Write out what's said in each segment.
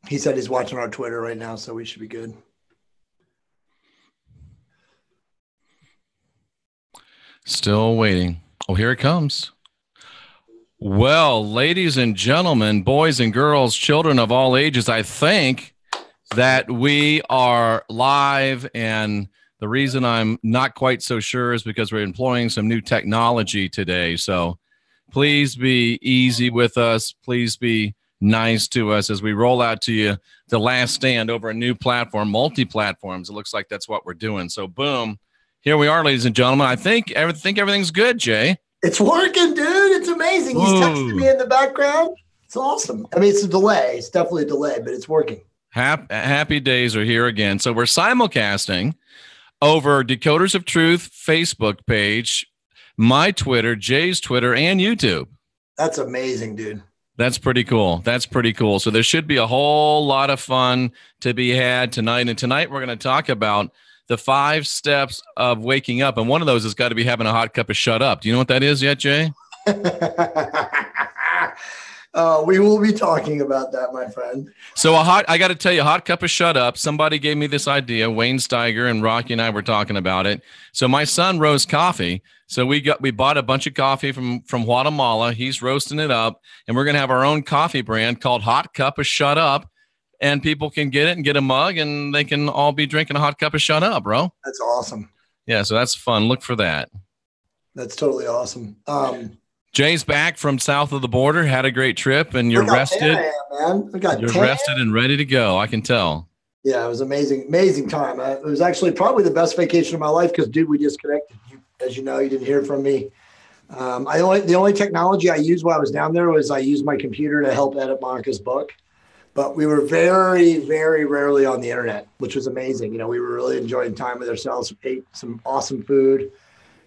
He said he's watching our Twitter right now, so we should be good. Still waiting. Oh, here it comes. Well, ladies and gentlemen, boys and girls, children of all ages, I think that we are live, and the reason I'm not quite so sure is because we're employing some new technology today. So please be easy with us. Please be nice to us as we roll out to you The Last Stand over a new platform, multi-platforms. It looks like that's what we're doing. So boom, here we are, ladies and gentlemen. I think everything's good, Jay. It's working, dude. It's amazing. He's texting me in the background. It's awesome. I mean, it's a delay. It's definitely a delay, but it's working. Happy days are here again. So we're simulcasting over Decoders of Truth Facebook page, my Twitter, Jay's Twitter, and YouTube. That's amazing, dude. That's pretty cool. That's pretty cool. So there should be a whole lot of fun to be had tonight. And tonight we're going to talk about the 5 steps of waking up. And one of those has got to be having a hot cup of shut up. Do you know what that is yet, Jay? We will be talking about that, my friend. So I got to tell you, hot cup of shut up. Somebody gave me this idea. Wayne Steiger and Rocky and I were talking about it. So my son roasts coffee. So we bought a bunch of coffee from Guatemala. He's roasting it up, and we're going to have our own coffee brand called Hot Cup of Shut Up. And people can get it and get a mug, and they can all be drinking a hot cup of shut up, bro. That's awesome. Yeah, so that's fun. Look for that. That's totally awesome. Jay's back from south of the border, had a great trip, and you're rested. You're rested and ready to go. I can tell. Yeah, it was amazing time. It was actually probably the best vacation of my life because, dude, we disconnected. As you know, you didn't hear from me. The only technology I used while I was down there was I used my computer to help edit Monica's book. But we were very, very rarely on the internet, which was amazing. You know, we were really enjoying time with ourselves, ate some awesome food,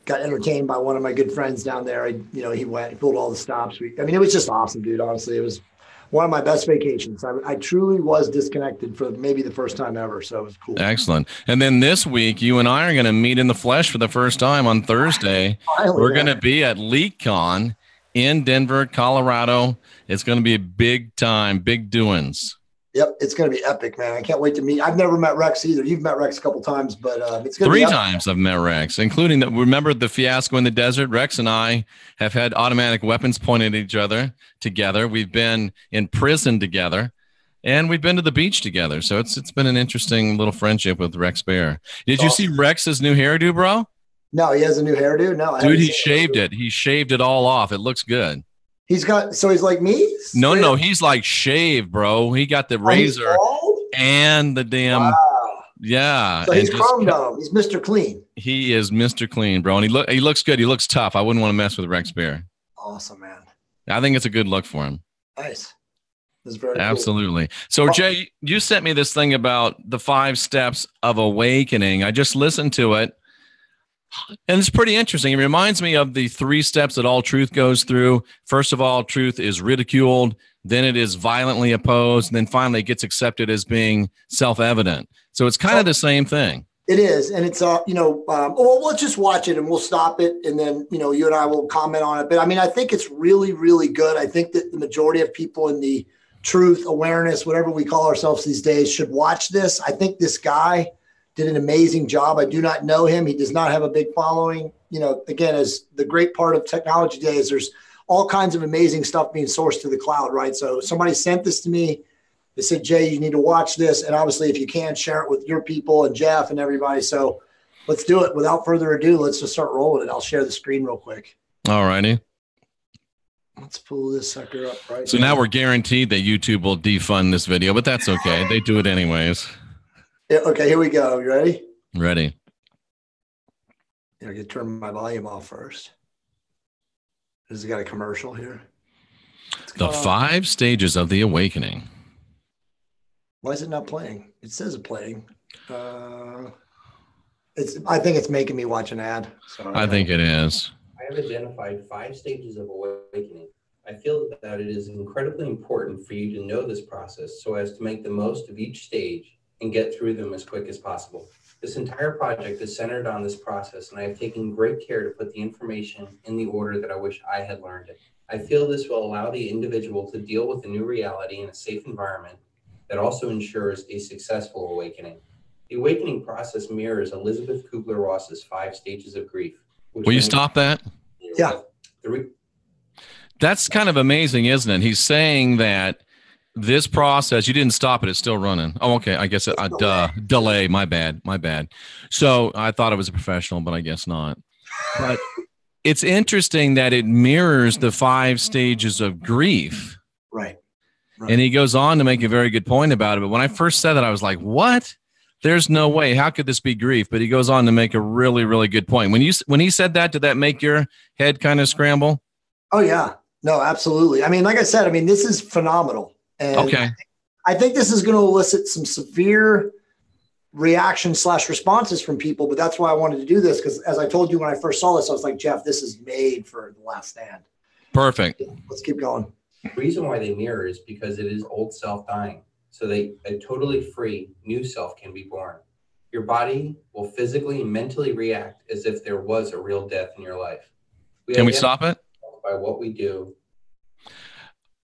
got entertained by one of my good friends down there. He pulled all the stops. It was just awesome, dude. Honestly, it was one of my best vacations. I truly was disconnected for maybe the first time ever. So it was cool. Excellent. And then this week, you and I are going to meet in the flesh for the first time on Thursday. Finally, we're going to be at LeakCon in Denver, Colorado. It's going to be a big time, big doings. Yep, it's going to be epic, man. I can't wait to meet. I've never met Rex either. You've met Rex a couple times, but it's going to be 3 times I've met Rex, including remember the fiasco in the desert? Rex and I have had automatic weapons pointed at each other together. We've been in prison together, and we've been to the beach together. So it's been an interesting little friendship with Rex Bear. Did you see Rex's new hairdo, bro? No, he has a new hairdo. No, dude, he shaved it. He shaved it all off. It looks good. He's like me? No, he's like shaved, bro. He got the razor and the damn. Wow. Yeah. So he's chromed on him. He's Mr. Clean. He is Mr. Clean, bro. And he looks good. He looks tough. I wouldn't want to mess with Rex Bear. Awesome, man. I think it's a good look for him. Nice. That's very absolutely. Cool. So, Jay, you sent me this thing about the 5 steps of awakening. I just listened to it. And it's pretty interesting. It reminds me of the 3 steps that all truth goes through. First of all, truth is ridiculed. Then it is violently opposed. And then finally it gets accepted as being self-evident. So it's kind of the same thing. It is. And it's, well, let's just watch it and we'll stop it. And then, you and I will comment on it. But I think it's really, really good. I think that the majority of people in the truth, awareness, whatever we call ourselves these days, should watch this. I think this guy did an amazing job. I do not know him. He does not have a big following. Again, as the great part of technology today is there's all kinds of amazing stuff being sourced to the cloud, right? So somebody sent this to me. They said, Jay, you need to watch this. And obviously, if you can, share it with your people and Jeff and everybody. So let's do it. Without further ado, let's just start rolling it. I'll share the screen real quick. All righty. Let's pull this sucker up right So now we're guaranteed that YouTube will defund this video, but that's okay. They do it anyways. Yeah, okay, here we go. You ready? Ready. I can turn my volume off first. Has it got a commercial here? The 5 stages of the awakening. Why is it not playing? It says it's playing. I think it's making me watch an ad. Sorry. I think it is. I have identified 5 stages of awakening. I feel that it is incredibly important for you to know this process so as to make the most of each stage and get through them as quick as possible. This entire project is centered on this process, and I have taken great care to put the information in the order that I wish I had learned it. I feel this will allow the individual to deal with the new reality in a safe environment that also ensures a successful awakening. The awakening process mirrors Elizabeth Kubler-Ross's 5 stages of grief. Will you stop that? Yeah. That's kind of amazing, isn't it? He's saying that this process, you didn't stop it. It's still running. Oh, okay. I guess delay. My bad. So I thought it was a professional, but I guess not. But it's interesting that it mirrors the 5 stages of grief. Right. And he goes on to make a very good point about it. But when I first said that, I was like, what? There's no way. How could this be grief? But he goes on to make a really, really good point. When he said that, did that make your head kind of scramble? Oh, yeah. No, absolutely. I mean, like I said, this is phenomenal. And okay. I think this is going to elicit some severe reaction/responses from people, but that's why I wanted to do this. Because as I told you when I first saw this, I was like, Jeff, this is made for The Last Stand. Perfect. Let's keep going. The reason why they mirror is because it is old self dying. So a totally free new self can be born. Your body will physically and mentally react as if there was a real death in your life. Can we stop it? By what we do.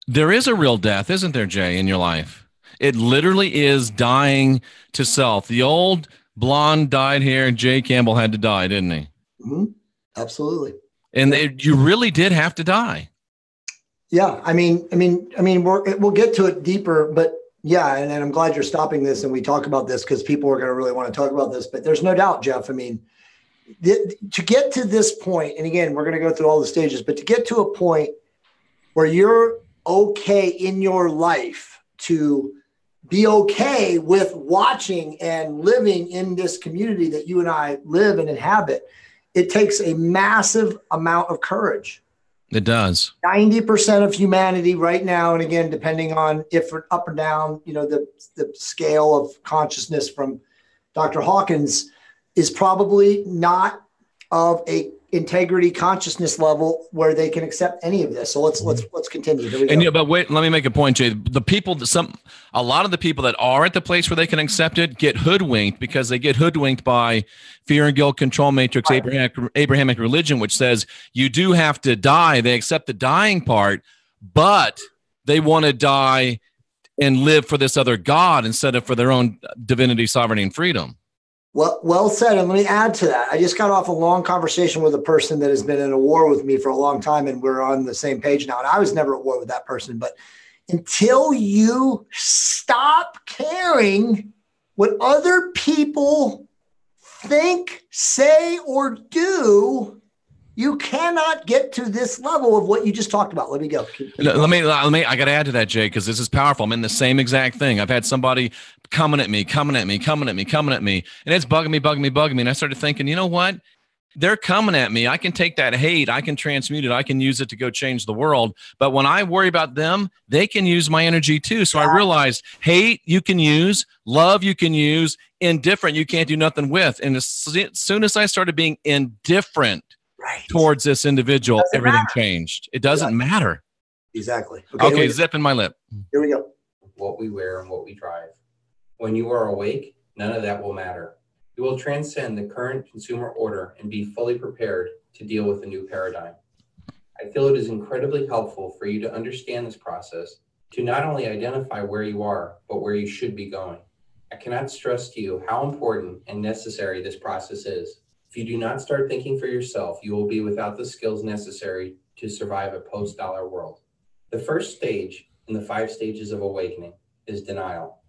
There is a real death, isn't there, Jay, in your life? It literally is dying to self. The old blonde dyed hair Jay Campbell had to die, didn't he? Mm-hmm. Absolutely. And you really did have to die. Yeah. We'll get to it deeper, but yeah. And I'm glad you're stopping this and we talk about this because people are going to really want to talk about this, but there's no doubt, Jeff. To get to this point, and again, we're going to go through all the stages, but to get to a point where you're okay in your life to be okay with watching and living in this community that you and I live and inhabit, it takes a massive amount of courage. It does. 90% of humanity right now, and again, depending on if we're up or down, the scale of consciousness from Dr. Hawkins is probably not of a integrity consciousness level where they can accept any of this. So let's continue. Here we go. But wait, let me make a point, Jay. A lot of the people that are at the place where they can accept it get hoodwinked because they get hoodwinked by fear and guilt control matrix, right. Abrahamic religion, which says you do have to die. They accept the dying part, but they want to die and live for this other God instead of for their own divinity, sovereignty, and freedom. Well said. And let me add to that. I just got off a long conversation with a person that has been in a war with me for a long time, and we're on the same page now. And I was never at war with that person, but until you stop caring what other people think, say, or do, you cannot get to this level of what you just talked about. Let me go. Let me. I got to add to that, Jay, because this is powerful. I'm in the same exact thing. I've had somebody coming at me, and it's bugging me. And I started thinking, you know what? They're coming at me. I can take that hate. I can transmute it. I can use it to go change the world. But when I worry about them, they can use my energy too. So I realized hate you can use, love you can use, indifferent you can't do nothing with. And as soon as I started being indifferent towards this individual, everything changed. It doesn't matter. Exactly. Okay, zipping my lip. Here we go. What we wear and what we drive. When you are awake, none of that will matter. You will transcend the current consumer order and be fully prepared to deal with a new paradigm. I feel it is incredibly helpful for you to understand this process, to not only identify where you are, but where you should be going. I cannot stress to you how important and necessary this process is. If you do not start thinking for yourself, you will be without the skills necessary to survive a post-dollar world. The first stage in the 5 stages of awakening is denial.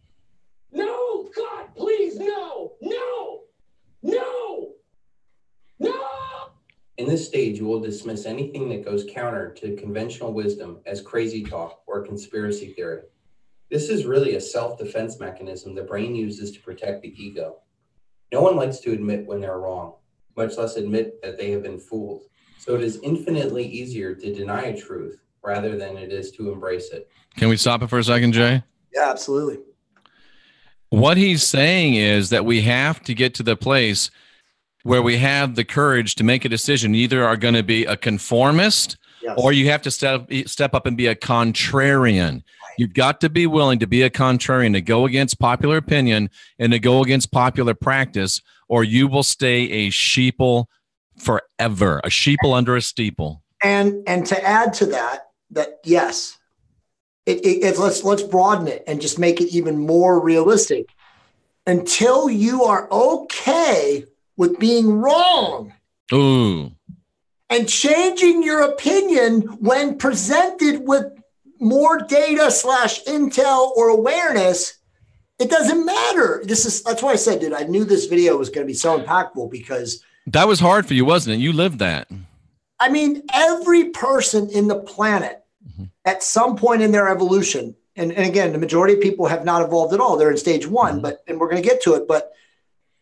No, God, please, no, no, no, no. In this stage, you will dismiss anything that goes counter to conventional wisdom as crazy talk or conspiracy theory. This is really a self-defense mechanism the brain uses to protect the ego. No one likes to admit when they're wrong, much less admit that they have been fooled. So it is infinitely easier to deny a truth rather than it is to embrace it. Can we stop it for a second, Jay? Yeah, absolutely. What he's saying is that we have to get to the place where we have the courage to make a decision. You either are going to be a conformist, or you have to step up and be a contrarian. You've got to be willing to be a contrarian, to go against popular opinion and to go against popular practice, or you will stay a sheeple forever, a sheeple under a steeple. And to add to that yes, let's broaden it and just make it even more realistic. Until you are okay with being wrong. Ooh. And changing your opinion when presented with more data / intel or awareness, it doesn't matter. That's why I said, dude, I knew this video was going to be so impactful because that was hard for you, wasn't it? You lived that. I mean, every person in the planet at some point in their evolution, and again, the majority of people have not evolved at all. They're in stage one, and we're going to get to it, but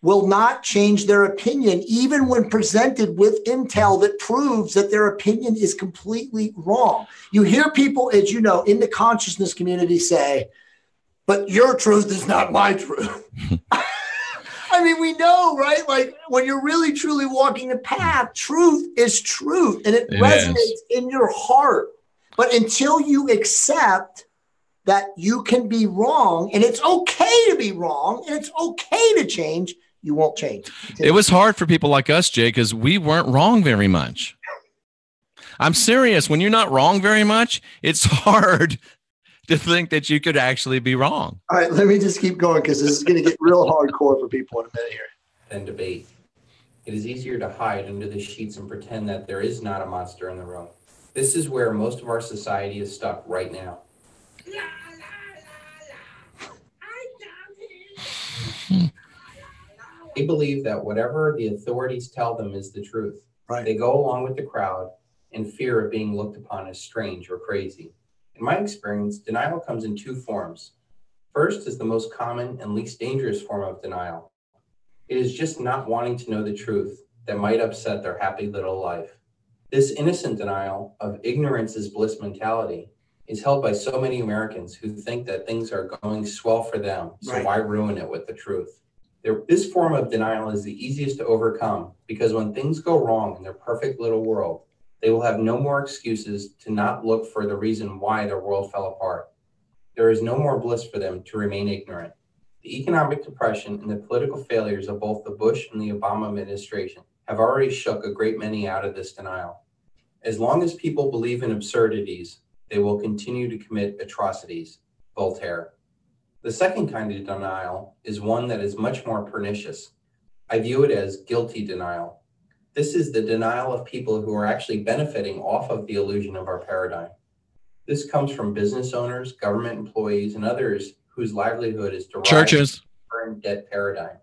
will not change their opinion even when presented with intel that proves that their opinion is completely wrong. You hear people, as you know, in the consciousness community say, but your truth is not my truth. I mean, we know, right? Like when you're really, truly walking the path, truth is truth and it resonates in your heart. But until you accept that you can be wrong and it's okay to be wrong and it's okay to change, you won't change. It was hard for people like us, Jay, because we weren't wrong very much. I'm serious. When you're not wrong very much, it's hard to think that you could actually be wrong. All right, let me just keep going because this is going to get real hardcore for people in a minute here. Than debate. It is easier to hide under the sheets and pretend that there is not a monster in the room. This is where most of our society is stuck right now. They believe that whatever the authorities tell them is the truth. Right. They go along with the crowd in fear of being looked upon as strange or crazy. In my experience, denial comes in two forms. First is the most common and least dangerous form of denial. It is just not wanting to know the truth that might upset their happy little life. This innocent denial of ignorance is bliss mentality is held by so many Americans who think that things are going swell for them, so why ruin it with the truth? This form of denial is the easiest to overcome because when things go wrong in their perfect little world, they will have no more excuses to not look for the reason why their world fell apart. There is no more bliss for them to remain ignorant. The economic depression and the political failures of both the Bush and the Obama administration have already shook a great many out of this denial. As long as people believe in absurdities, they will continue to commit atrocities. Voltaire. The second kind of denial is one that is much more pernicious. I view it as guilty denial. This is the denial of people who are actually benefiting off of the illusion of our paradigm. This comes from business owners, government employees, and others whose livelihood is derived churches from the current debt paradigm.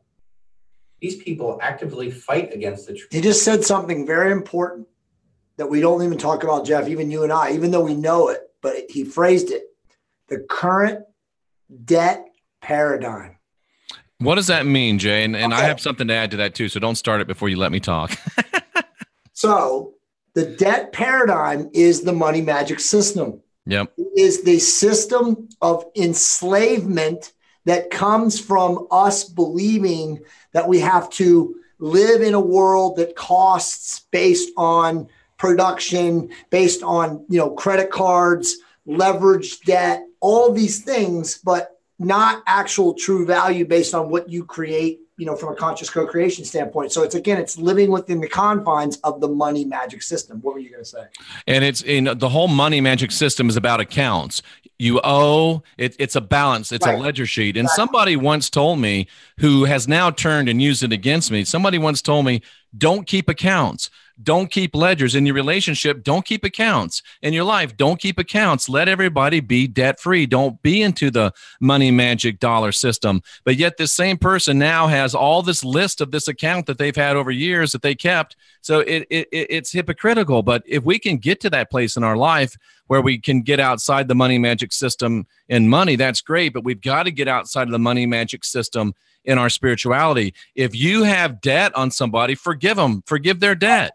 These people actively fight against the truth. He just said something very important that we don't even talk about, Jeff, even you and I, even though we know it, but he phrased it. The current debt paradigm. What does that mean, Jay? And Okay. I have something to add to that too, so don't start it before you let me talk. So the debt paradigm is the money magic system. Yep. It is the system of enslavement that comes from us believing that we have to live in a world that costs based on production, based on, credit cards, leveraged debt, all these things, but not actual true value based on what you create, from a conscious co-creation standpoint. So it's living within the confines of the money magic system. What were you going to say? And it's the whole money magic system is about accounts. You owe it's a balance. It's a ledger sheet. And somebody once told me, who has now turned and used it against me. Somebody once told me, don't keep accounts. Don't keep ledgers. In your relationship, don't keep accounts. In your life, don't keep accounts. Let everybody be debt-free. Don't be into the money magic dollar system. But yet this same person now has all this list of this account that they've had over years that they kept. So it's hypocritical. But if we can get to that place in our life where we can get outside the money magic system in money, that's great. But we've got to get outside of the money magic system in our spirituality. If you have debt on somebody, forgive them. Forgive their debt.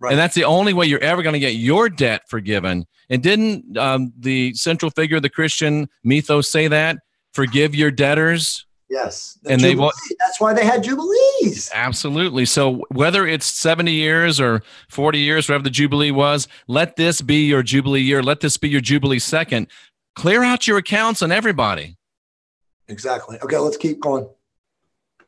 Right. And that's the only way you're ever going to get your debt forgiven. And didn't the central figure of the Christian mythos say that? Forgive your debtors. Yes. And that's why they had jubilees. Absolutely. So whether it's 70 years or 40 years, whatever the jubilee was, let this be your jubilee year. Let this be your jubilee second. Clear out your accounts on everybody. Exactly. Okay, let's keep going.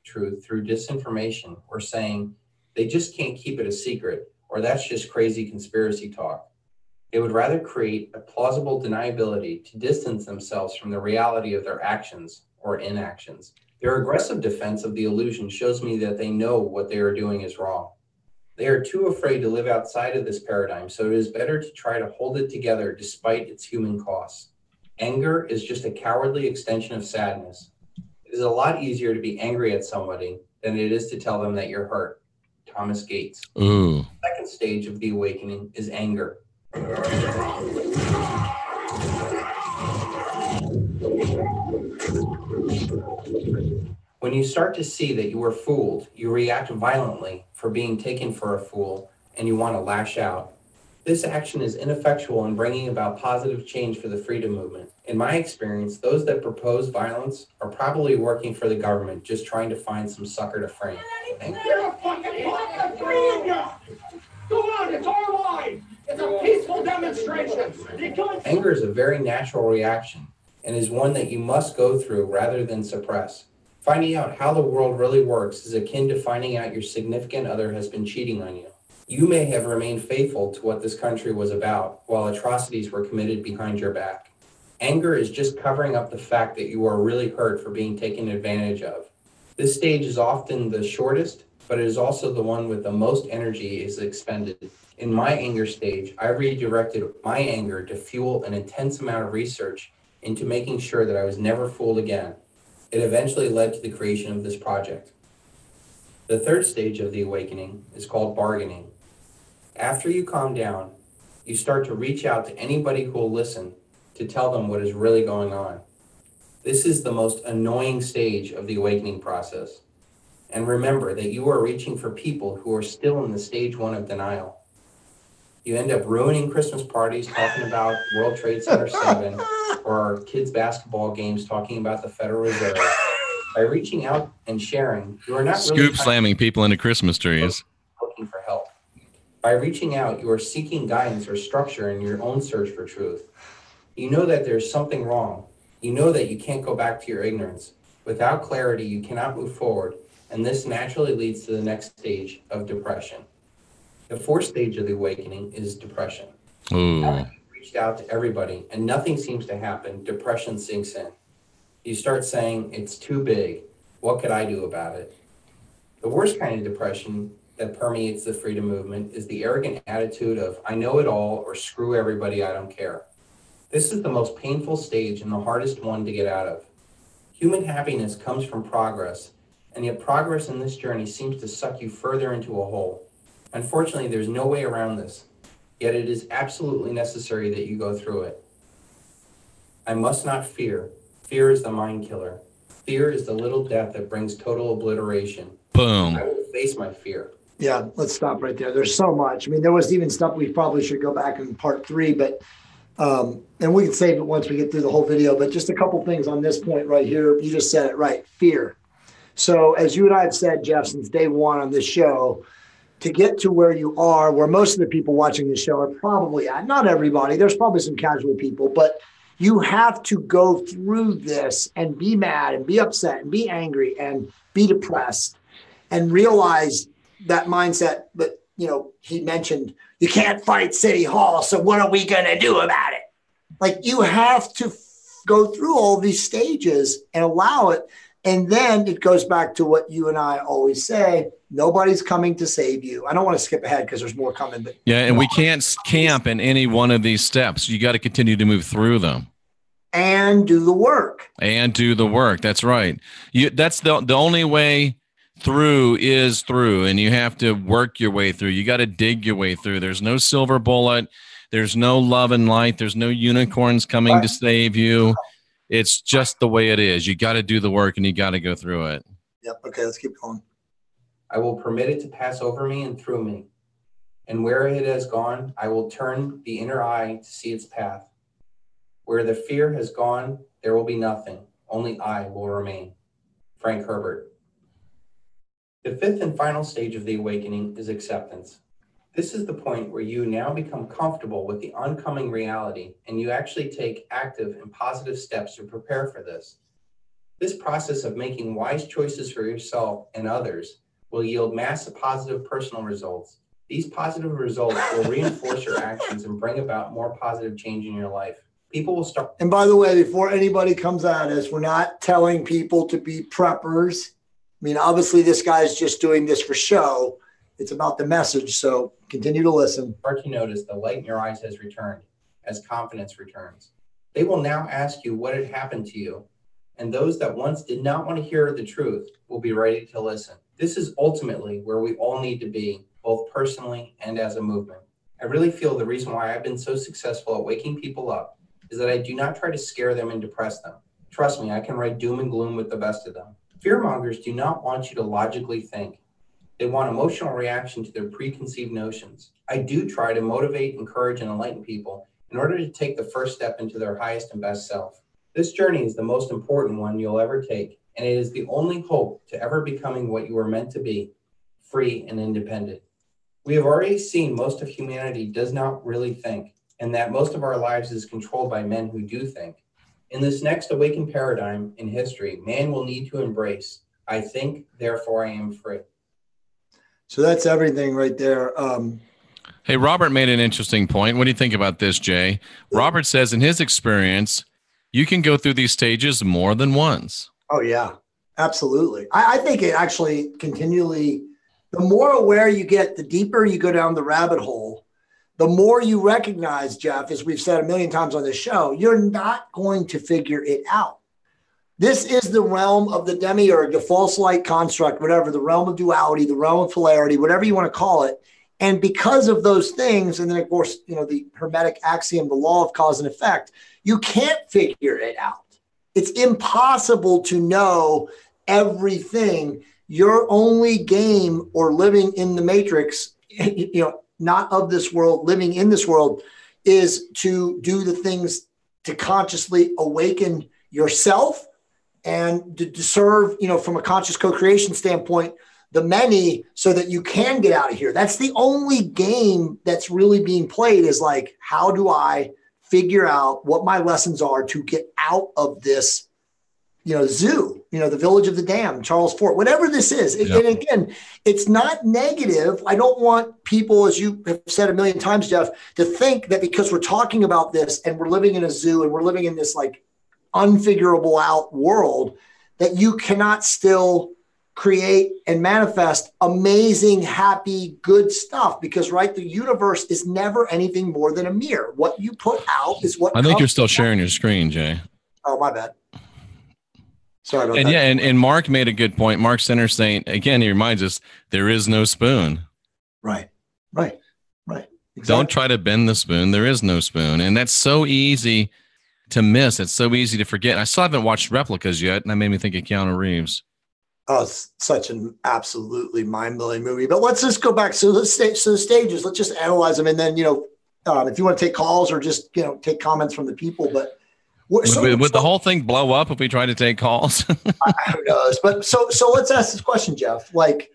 Truth through disinformation or saying they just can't keep it a secret, or that's just crazy conspiracy talk. They would rather create a plausible deniability to distance themselves from the reality of their actions or inactions. Their aggressive defense of the illusion shows me that they know what they are doing is wrong. They are too afraid to live outside of this paradigm, so it is better to try to hold it together despite its human costs. Anger is just a cowardly extension of sadness. It is a lot easier to be angry at somebody than it is to tell them that you're hurt. Thomas Gates. Ooh. The second stage of the awakening is anger. When you start to see that you were fooled, you react violently for being taken for a fool, and you want to lash out. This action is ineffectual in bringing about positive change for the freedom movement. In my experience, those that propose violence are probably working for the government, just trying to find some sucker to frame. You're a fucking puppet, freeing you! Go on, it's our life! It's a peaceful demonstration! Anger is a very natural reaction, and is one that you must go through rather than suppress. Finding out how the world really works is akin to finding out your significant other has been cheating on you. You may have remained faithful to what this country was about, while atrocities were committed behind your back. Anger is just covering up the fact that you are really hurt for being taken advantage of. This stage is often the shortest, but it is also the one with the most energy is expended. In my anger stage, I redirected my anger to fuel an intense amount of research into making sure that I was never fooled again. It eventually led to the creation of this project. The third stage of the awakening is called bargaining. After you calm down, you start to reach out to anybody who will listen to tell them what is really going on. This is the most annoying stage of the awakening process. And remember that you are reaching for people who are still in the stage 1 of denial. You end up ruining Christmas parties talking about World Trade Center 7 or kids' basketball games talking about the Federal Reserve. By reaching out and sharing, you are not Scoop slamming people into Christmas trees. Looking for help. By reaching out, you are seeking guidance or structure in your own search for truth. You know that there's something wrong. You know that you can't go back to your ignorance. Without clarity, you cannot move forward, and this naturally leads to the next stage of depression. The fourth stage of the awakening is depression. Ooh. After you've reached out to everybody and nothing seems to happen, depression sinks in. You start saying, it's too big. What could I do about it? The worst kind of depression that permeates the freedom movement is the arrogant attitude of, I know it all, or screw everybody, I don't care. This is the most painful stage and the hardest one to get out of. Human happiness comes from progress, and yet progress in this journey seems to suck you further into a hole. Unfortunately, there's no way around this, yet it is absolutely necessary that you go through it. I must not fear. Fear is the mind killer. Fear is the little death that brings total obliteration. Boom. I will face my fear. Yeah, let's stop right there. There's so much. I mean, there was even stuff we probably should go back in part 3, but and we can save it once we get through the whole video. But just a couple things on this point right here. You just said it right. Fear. So as you and I have said, Jeff, since day 1 on this show, to get to where you are, where most of the people watching the show are probably at, not everybody, there's probably some casual people, but you have to go through this and be mad and be upset and be angry and be depressed and realize that mindset. But, you know, he mentioned you can't fight City Hall, so what are we going to do about it? Like, you have to go through all these stages and allow it. And then it goes back to what you and I always say, nobody's coming to save you. I don't want to skip ahead because there's more coming. But yeah, and we can't camp in any one of these steps. You got to continue to move through them. And do the work. And do the work. That's right. That's the only way through is through, and you have to work your way through. You got to dig your way through. There's no silver bullet. There's no love and light. There's no unicorns coming to save you. It's just the way it is. You got to do the work and you got to go through it. Yep. Okay, let's keep going. I will permit it to pass over me and through me. And where it has gone, I will turn the inner eye to see its path. Where the fear has gone, there will be nothing. Only I will remain. Frank Herbert. The fifth and final stage of the awakening is acceptance. This is the point where you now become comfortable with the oncoming reality, and you actually take active and positive steps to prepare for this. This process of making wise choices for yourself and others will yield massive positive personal results. These positive results will reinforce your actions and bring about more positive change in your life. People will start. And by the way, before anybody comes at us, we're not telling people to be preppers. I mean, obviously, this guy's just doing this for show. It's about the message. So continue to listen. Start to notice the light in your eyes has returned as confidence returns. They will now ask you what had happened to you. And those that once did not want to hear the truth will be ready to listen. This is ultimately where we all need to be, both personally and as a movement. I really feel the reason why I've been so successful at waking people up is that I do not try to scare them and depress them. Trust me, I can write doom and gloom with the best of them. Fearmongers do not want you to logically think. They want emotional reaction to their preconceived notions. I do try to motivate, encourage, and enlighten people in order to take the first step into their highest and best self. This journey is the most important one you'll ever take, and it is the only hope to ever becoming what you were meant to be, free and independent. We have already seen most of humanity does not really think, and that most of our lives is controlled by men who do think. In this next awakened paradigm in history, man will need to embrace, I think, therefore I am free. So that's everything right there. Hey, Robert made an interesting point. What do you think about this, Jay? Robert says in his experience, you can go through these stages more than once. Oh, yeah, absolutely. I think it actually continually, the more aware you get, the deeper you go down the rabbit hole, the more you recognize, Jeff, as we've said a million times on this show, you're not going to figure it out. This is the realm of the demiurge, the false light construct, whatever, the realm of duality, the realm of polarity, whatever you want to call it. And because of those things, and then, of course, you know, the Hermetic axiom, the law of cause and effect, you can't figure it out. It's impossible to know everything. Your only game or living in the matrix, you know, not of this world, living in this world, is to do the things to consciously awaken yourself and to serve, you know, from a conscious co-creation standpoint, the many, so that you can get out of here. That's the only game that's really being played, is like, how do I figure out what my lessons are to get out of this, you know, zoo, you know, the village of the damned, Charles Fort, whatever this is. Yeah. And again, it's not negative. I don't want people, as you have said a million times, Jeff, to think that because we're talking about this and we're living in a zoo and we're living in this like unfigurable out world, that you cannot still create and manifest amazing, happy, good stuff. Because, right, the universe is never anything more than a mirror. What you put out is what I think you're still sharing your screen, Jay. Oh, my bad. Sorry about and that. Yeah, and Mark made a good point. Mark Center saying, again, he reminds us, there is no spoon. Right. Exactly. Don't try to bend the spoon. There is no spoon. And that's so easy to miss. It's so easy to forget. I still haven't watched Replicas yet, and that made me think of Keanu Reeves. Oh, it's such an absolutely mind-blowing movie. But let's just go back. So the stages, let's just analyze them. And then, you know, if you want to take calls or just, you know, take comments from the people. But would the whole thing blow up if we tried to take calls? Who knows? But so let's ask this question, Jeff. Like,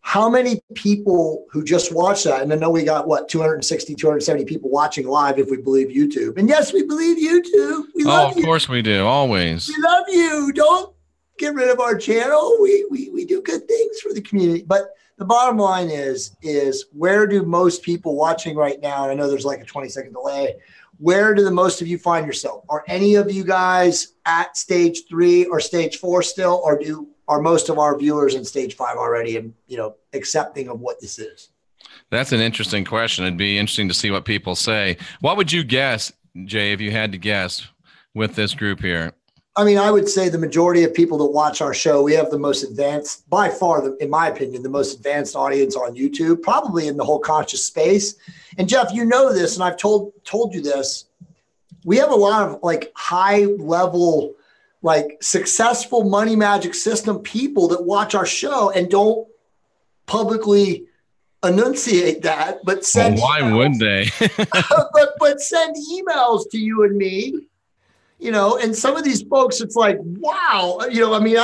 how many people who just watched that, and I know we got, what, 260, 270 people watching live if we believe YouTube. And yes, we believe YouTube. We love you. Of course we do, always. We love you. Don't get rid of our channel. We do good things for the community. But the bottom line is where do most people watching right now, and I know there's like a 20-second delay, where do the most of you find yourself? Are any of you guys at stage 3 or stage 4 still, or are most of our viewers in stage 5 already and, you know, accepting of what this is? That's an interesting question. It'd be interesting to see what people say. What would you guess, Jay, if you had to guess with this group here? I mean, I would say the majority of people that watch our show, we have the most advanced, by far, in my opinion, the most advanced audience on YouTube, probably in the whole conscious space. And Jeff, you know this, and I've told you this. We have a lot of like high level, like successful money magic system people that watch our show and don't publicly enunciate that, but send why would they? but send emails to you and me. You know, and some of these folks, it's like, wow. You know, I mean,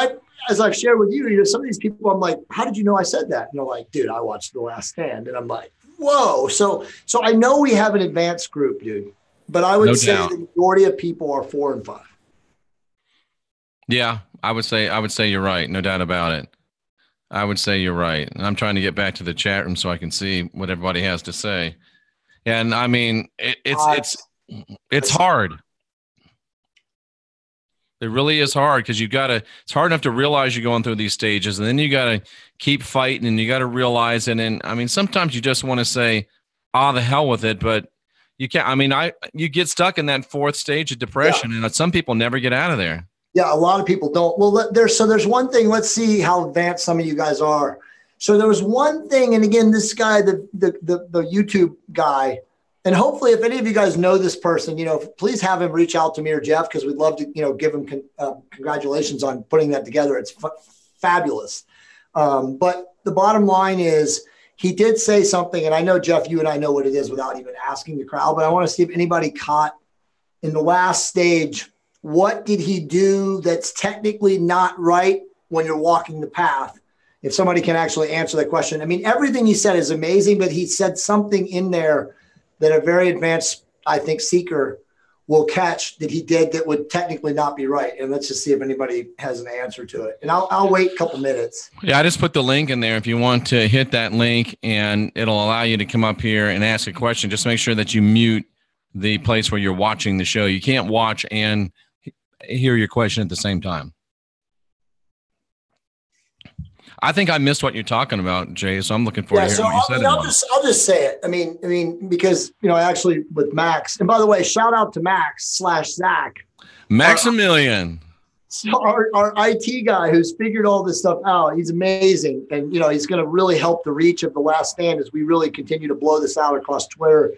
as I've shared with you, you know, some of these people, I'm like, how did you know I said that? And they're like, dude, I watched The Last Stand. And I'm like, whoa. So I know we have an advanced group, dude, but I would say the majority of people are 4 and 5. Yeah, I would say you're right. No doubt about it. I would say you're right. And I'm trying to get back to the chat room so I can see what everybody has to say. And I mean, it's hard. It really is hard because it's hard enough to realize you're going through these stages, and then you got to keep fighting, and you got to realize it. And I mean, sometimes you just want to say, the hell with it. But you can't, I mean, you get stuck in that fourth stage of depression, and some people never get out of there. Yeah. A lot of people don't. Well, there's one thing. Let's see how advanced some of you guys are. So there was one thing. And again, this guy, the YouTube guy, and hopefully, if any of you guys know this person, please have him reach out to me or Jeff, because we'd love to, give him congratulations on putting that together. It's fabulous. But the bottom line is, he did say something, and I know, Jeff, you and I know what it is without even asking the crowd, but I want to see if anybody caught in the last stage, what did he do that's technically not right when you're walking the path? If somebody can actually answer that question. I mean, everything he said is amazing, but he said something in there that a very advanced, I think, seeker will catch that he did that would technically not be right. And let's just see if anybody has an answer to it. And I'll wait a couple minutes. Yeah, I just put the link in there if you want to hit that link, and it'll allow you to come up here and ask a question. Just make sure that you mute the place where you're watching the show. You can't watch and hear your question at the same time. I think I missed what you're talking about, Jay. So I'm looking forward to hearing what you said. I'll just say it. I mean, because actually with Max, and by the way, shout out to Max/Zach, Maximilian, our IT guy who's figured all this stuff out. He's amazing, and he's going to really help the reach of The Last Stand as we really continue to blow this out across Twitter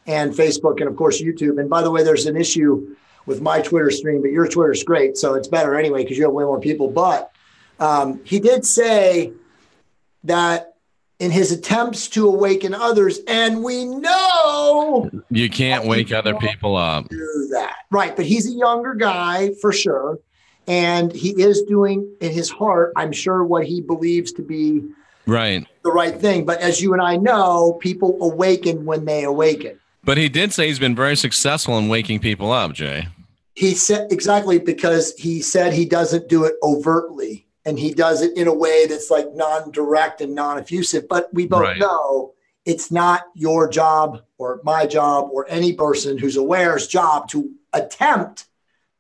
and Facebook, and of course YouTube. And by the way, there's an issue with my Twitter stream, but your Twitter's great, so it's better anyway because you have way more people. But he did say that in his attempts to awaken others, and we know you can't wake other people up. Do that. Right. But he's a younger guy for sure. And he is doing in his heart, I'm sure, what he believes to be the right thing. But as you and I know, people awaken when they awaken. But he did say he's been very successful in waking people up, Jay. He said exactly, because he said he doesn't do it overtly. And he does it in a way that's like non-direct and non-effusive. But we both know it's not your job or my job or any person who's aware's job to attempt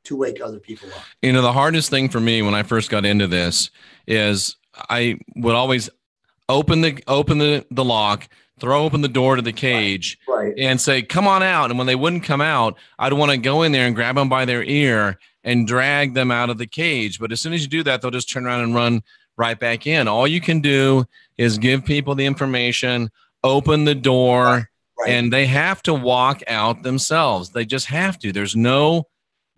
to wake other people up. The hardest thing for me when I first got into this is I would always open the lock, throw open the door to the cage, and say, come on out. And when they wouldn't come out, I'd want to go in there and grab them by their ear and drag them out of the cage. But as soon as you do that, they'll just turn around and run right back in. All you can do is give people the information, open the door, and they have to walk out themselves. They just have to. There's no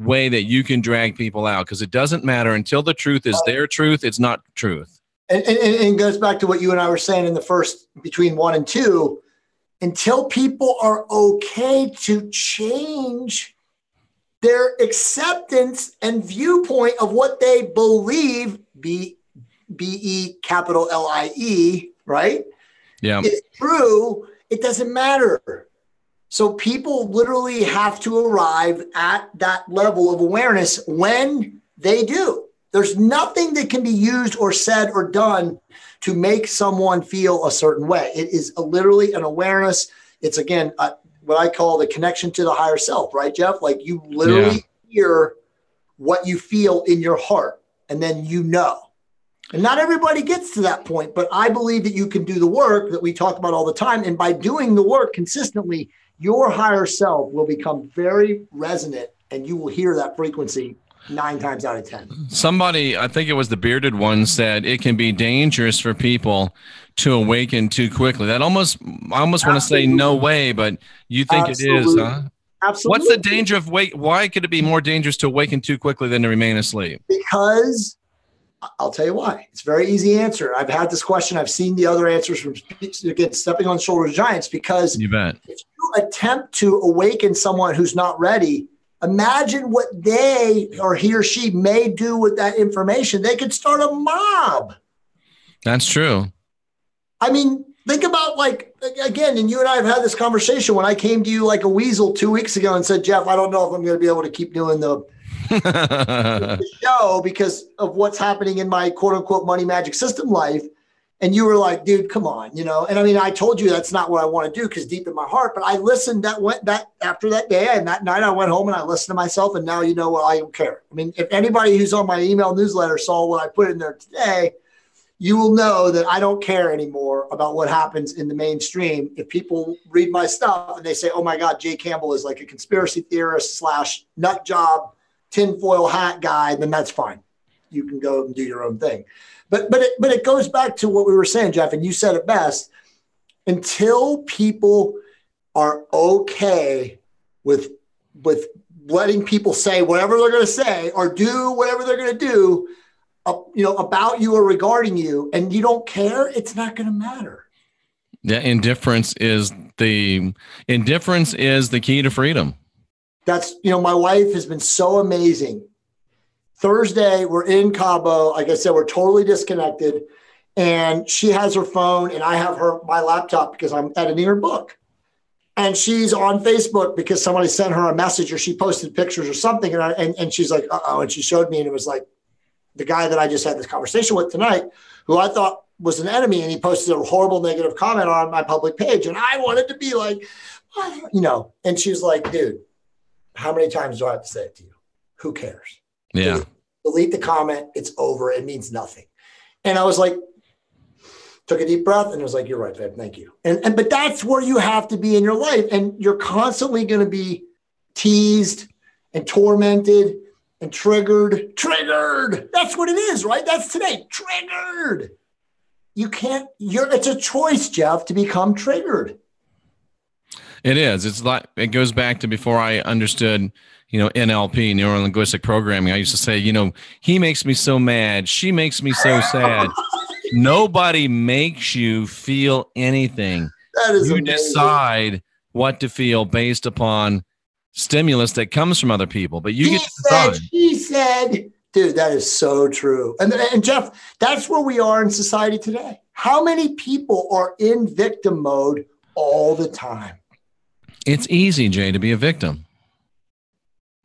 way that you can drag people out, because it doesn't matter until the truth is their truth. It's not truth. And it goes back to what you and I were saying in the first, between 1 and 2, until people are okay to change their acceptance and viewpoint of what they believe, B-E capital L-I-E, right? Yeah. Is true. It doesn't matter. So people literally have to arrive at that level of awareness when they do. There's nothing that can be used or said or done to make someone feel a certain way. It is literally an awareness. It's, again, what I call the connection to the higher self, right, Jeff? Like you literally hear what you feel in your heart, and then And not everybody gets to that point, but I believe that you can do the work that we talk about all the time. And by doing the work consistently, your higher self will become very resonant, and you will hear that frequency 9 times out of 10. Somebody, I think it was the bearded one, said it can be dangerous for people to awaken too quickly. I almost want to say no way, but you think it is, huh? Absolutely. What's the danger of why could it be more dangerous to awaken too quickly than to remain asleep? Because I'll tell you why. It's a very easy answer. I've had this question. I've seen the other answers from, again, stepping on the shoulders of giants, because you bet. If you attempt to awaken someone who's not ready, imagine what they or he or she may do with that information. They could start a mob. That's true. I mean, think about, like, again, and you and I have had this conversation when I came to you like a weasel 2 weeks ago and said, Jeff, I don't know if I'm going to be able to keep doing the show because of what's happening in my quote unquote money magic system life. And you were like, dude, come on, you know? And I mean, I told you that's not what I want to do because deep in my heart, but I listened that after that day and that night I went home and I listened to myself and now you know what, I don't care. I mean, if anybody who's on my email newsletter saw what I put in there today, you will know that I don't care anymore about what happens in the mainstream. If people read my stuff and they say, oh my God, Jay Campbell is like a conspiracy theorist / nut job, tinfoil hat guy, then that's fine. You can go and do your own thing. But it goes back to what we were saying, Jeff, and you said it best. Until people are okay with letting people say whatever they're going to say or do whatever they're going to do, about you or regarding you, and you don't care, it's not going to matter. Yeah, indifference is the key to freedom. That's, my wife has been so amazing. Thursday, we're in Cabo. Like I said, we're totally disconnected. And she has her phone and I have my laptop because I'm editing her book. And she's on Facebook because somebody sent her a message or she posted pictures or something. And she's like, uh-oh. And she showed me and it was like the guy that I just had this conversation with tonight, who I thought was an enemy. And he posted a horrible negative comment on my public page. And I wanted to be like, and she was like, dude, how many times do I have to say it to you? Who cares? Yeah. Delete the comment. It's over. It means nothing. And I was like, took a deep breath and was like, you're right, babe. Thank you. But that's where you have to be in your life. And you're constantly going to be teased and tormented and triggered. That's what it is, right? That's today. Triggered. It's a choice, Jeff, to become triggered. It is. It's like, it goes back to before I understood, NLP, neuro linguistic programming. I used to say, he makes me so mad. She makes me so sad. Nobody makes you feel anything. That is you amazing. Decide what to feel based upon stimulus that comes from other people, but you get to decide. She said, dude, that is so true. And Jeff, that's where we are in society today. How many people are in victim mode all the time? It's easy, Jay, to be a victim.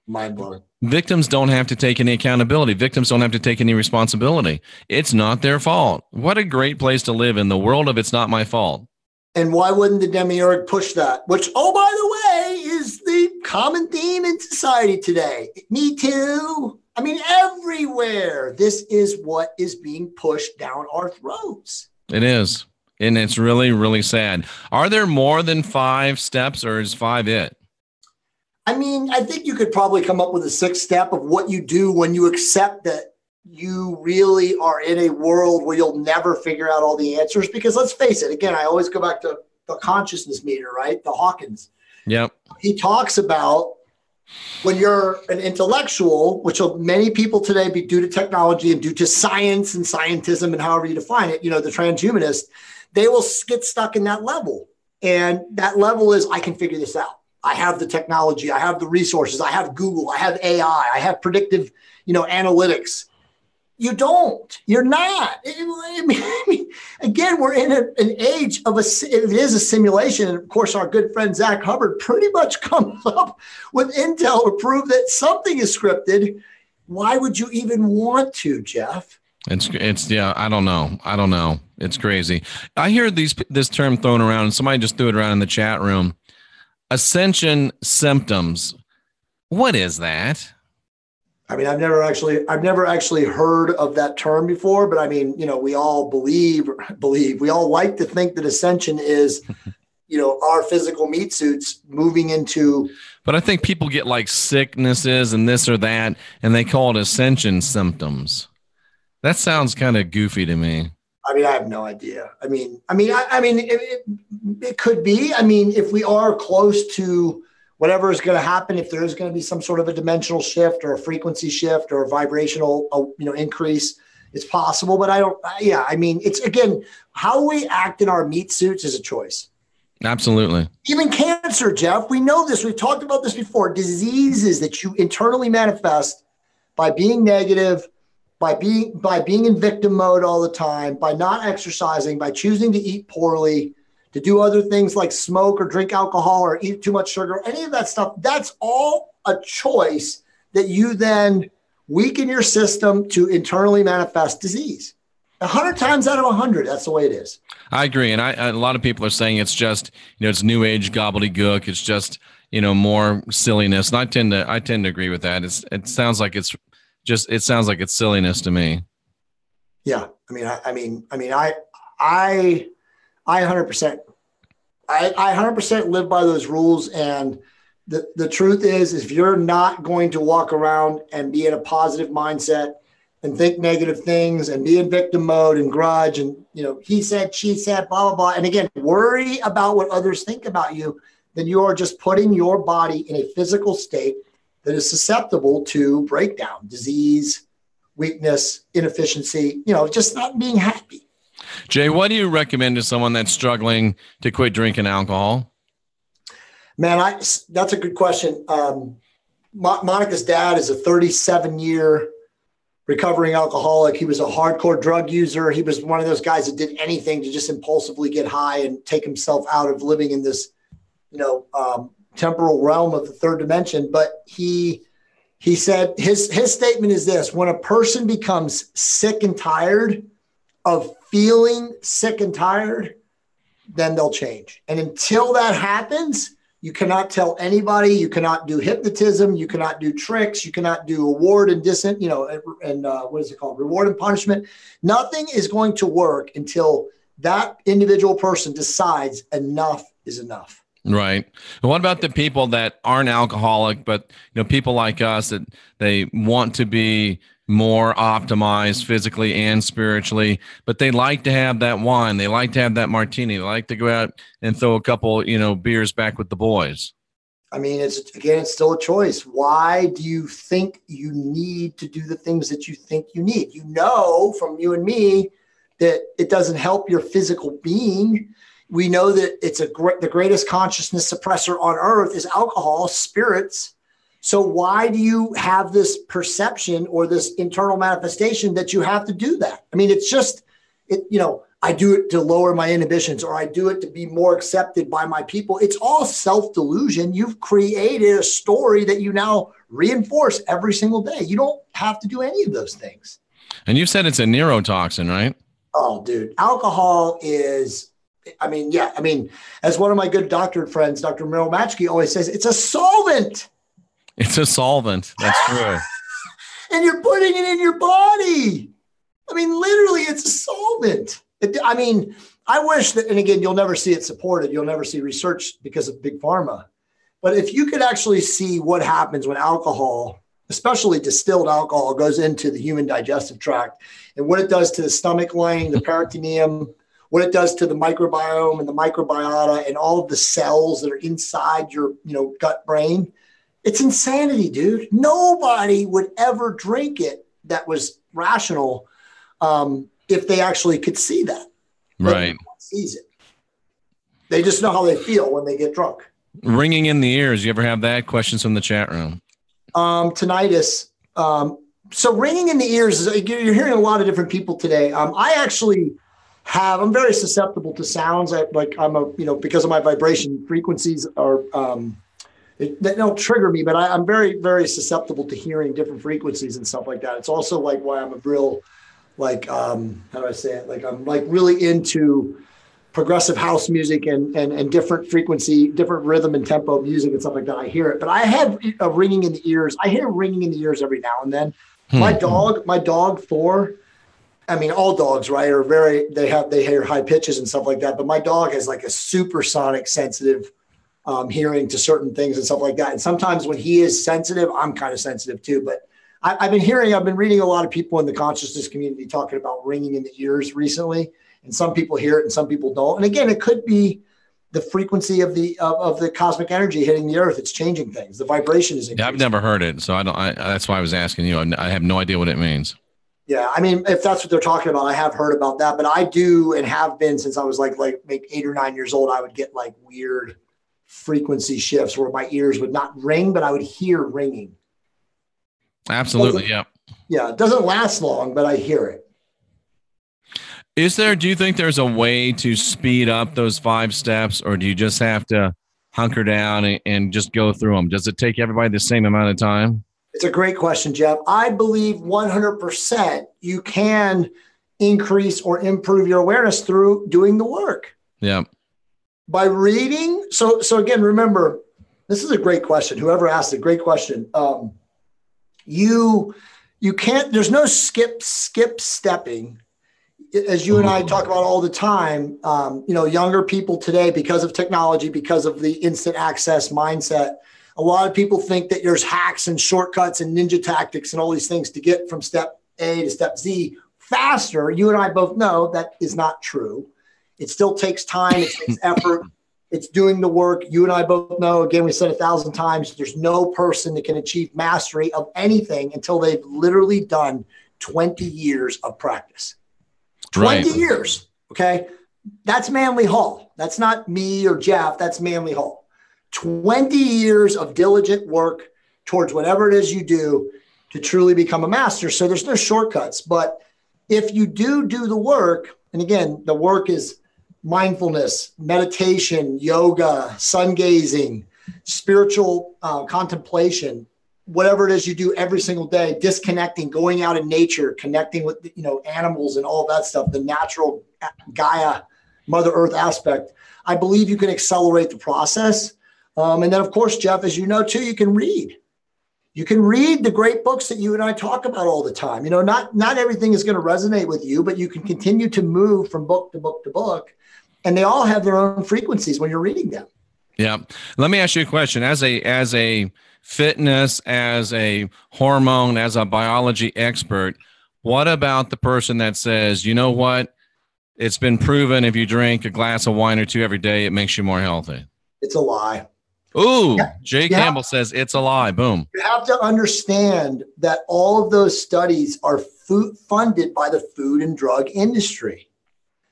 Mind blowing. Victims don't have to take any accountability. Victims don't have to take any responsibility. It's not their fault. What a great place to live in the world of it's not my fault. And why wouldn't the demiurge push that? Which, oh, by the way, is the common theme in society today. Me too. I mean, everywhere. This is what is being pushed down our throats. It is. And it's really, really sad. Are there more than 5 steps or is 5 it? I mean, I think you could probably come up with a 6th step of what you do when you accept that you really are in a world where you'll never figure out all the answers. Because let's face it, again, I always go back to the consciousness meter, right? The Hawkins. Yep. He talks about when you're an intellectual, which many people today be due to technology and due to science and scientism and however you define it, the transhumanist, they will get stuck in that level. And that level is, I can figure this out. I have the technology. I have the resources. I have Google. I have AI. I have predictive, analytics. You don't. You're not. I mean, again, we're in an age of it is a simulation. And of course, our good friend Zach Hubbard pretty much comes up with intel to prove that something is scripted. Why would you even want to, Jeff? It's yeah. I don't know. It's crazy. I hear this term thrown around, and somebody just threw it around in the chat room. Ascension symptoms. What is that? I mean, I've never actually heard of that term before, but I mean, we all believe, we all like to think that ascension is, our physical meat suits moving into. But I think people get like sicknesses and this or that, and they call it ascension symptoms. That sounds kind of goofy to me. I mean, I have no idea. I mean, it could be. I mean, if we are close to whatever is going to happen, if there is going to be some sort of a dimensional shift or a frequency shift or a vibrational, increase, it's possible. But it's again, how we act in our meat suits is a choice. Absolutely. Even cancer, Jeff, we know this. We've talked about this before. Diseases that you internally manifest by being negative, by being in victim mode all the time, by not exercising, by choosing to eat poorly, to do other things like smoke or drink alcohol or eat too much sugar, any of that stuff, that's all a choice that you then weaken your system to internally manifest disease. 100 times out of 100, that's the way it is. I agree. And a lot of people are saying it's just, it's new age gobbledygook. It's just, more silliness. And I tend to agree with that. It sounds like it's silliness to me. Yeah. I 100%, I 100% live by those rules. And the truth is, if you're not going to walk around and be in a positive mindset and think negative things and be in victim mode and grudge and, he said, she said, blah, blah, blah. And again, worry about what others think about you, then you are just putting your body in a physical state that is susceptible to breakdown, disease, weakness, inefficiency, just not being happy. Jay, what do you recommend to someone that's struggling to quit drinking alcohol? Man, that's a good question. Monica's dad is a 37-year recovering alcoholic. He was a hardcore drug user. He was one of those guys that did anything to just impulsively get high and take himself out of living in this, temporal realm of the third dimension. But he said his statement is this: when a person becomes sick and tired of feeling sick and tired, then they'll change. And until that happens, you cannot tell anybody, you cannot do hypnotism, you cannot do tricks, you cannot do award and what is it called? Reward and punishment. Nothing is going to work until that individual person decides enough is enough. Right. And what about the people that aren't alcoholic, but people like us that they want to be more optimized physically and spiritually, but they like to have that wine, they like to have that martini, they like to go out and throw a couple, beers back with the boys? It's still a choice. Why do you think you need to do the things that you think you need? From you and me that it doesn't help your physical being. We know that it's the greatest consciousness suppressor on earth is alcohol, spirits. So why do you have this perception or this internal manifestation that you have to do that? I do it to lower my inhibitions, or I do it to be more accepted by my people. It's all self-delusion. You've created a story that you now reinforce every single day. You don't have to do any of those things. And you said it's a neurotoxin, right? Oh, dude, alcohol is... as one of my good doctorate friends, Dr. Merrill Matchkey always says, it's a solvent. It's a solvent. That's true. And you're putting it in your body. Literally, it's a solvent. I wish that, and again, you'll never see it supported. You'll never see research because of big pharma. But if you could actually see what happens when alcohol, especially distilled alcohol, goes into the human digestive tract and what it does to the stomach lining, the peritoneum, what it does to the microbiome and the microbiota and all of the cells that are inside your, gut brain. It's insanity, dude. Nobody would ever drink it that was rational if they actually could see that. Right. Sees it. They just know how they feel when they get drunk. Ringing in the ears. You ever have that? Questions from the chat room. Tinnitus. So ringing in the ears is, you're hearing a lot of different people today. I'm very susceptible to sounds. Because of my vibration frequencies they don't trigger me, but I'm very, very susceptible to hearing different frequencies and stuff like that. It's also why I'm a real, how do I say it? I'm really into progressive house music and different frequency, different rhythm and tempo music and stuff like that. I hear it, but I have a ringing in the ears. I hear ringing in the ears every now and then. My dog Thor, all dogs, right, they hear high pitches and stuff like that. But my dog has a supersonic sensitive hearing to certain things and stuff like that. And sometimes when he is sensitive, I'm kind of sensitive too. But I've been reading a lot of people in the consciousness community talking about ringing in the ears recently. And some people hear it and some people don't. And again, it could be the frequency of the cosmic energy hitting the earth. It's changing things. The vibration is increasing. Yeah, I've never heard it. So that's why I was asking you. I have no idea what it means. Yeah, if that's what they're talking about, I have heard about that. But I do and have been since I was like 8 or 9 years old. I would get weird frequency shifts where my ears would not ring, but I would hear ringing. Absolutely, yeah. Yeah, it doesn't last long, but I hear it. Do you think there's a way to speed up those 5 steps, or do you just have to hunker down and just go through them? Does it take everybody the same amount of time? It's a great question, Jeff. I believe 100% you can increase or improve your awareness through doing the work. Yeah. By reading. So again, remember, this is a great question. Whoever asked it, great question. You can't, there's no skip stepping. As you and I talk about all the time, younger people today, because of technology, because of the instant access mindset, a lot of people think that there's hacks and shortcuts and ninja tactics and all these things to get from step A to step Z faster. You and I both know that is not true. It still takes time. It takes effort. It's doing the work. You and I both know, again, we said 1,000 times, there's no person that can achieve mastery of anything until they've literally done 20 years of practice. 20 years. Okay. That's Manly Hall. That's not me or Jeff. That's Manly Hall. 20 years of diligent work towards whatever it is you do to truly become a master. So there's no shortcuts, but if you do the work, and again, the work is mindfulness, meditation, yoga, sun gazing, spiritual contemplation, whatever it is you do every single day, disconnecting, going out in nature, connecting with, animals and all that stuff, the natural Gaia, Mother Earth aspect, I believe you can accelerate the process. And then, of course, Jeff, as you know, too, you can read. You can read the great books that you and I talk about all the time. Not everything is going to resonate with you, but you can continue to move from book to book to book. And they all have their own frequencies when you're reading them. Yeah. Let me ask you a question. As a fitness, as a hormone, as a biology expert, what about the person that says, you know what? It's been proven if you drink a glass of wine or two every day, it makes you more healthy. It's a lie. Ooh, Jay Campbell says it's a lie. Boom. You have to understand that all of those studies are funded by the food and drug industry.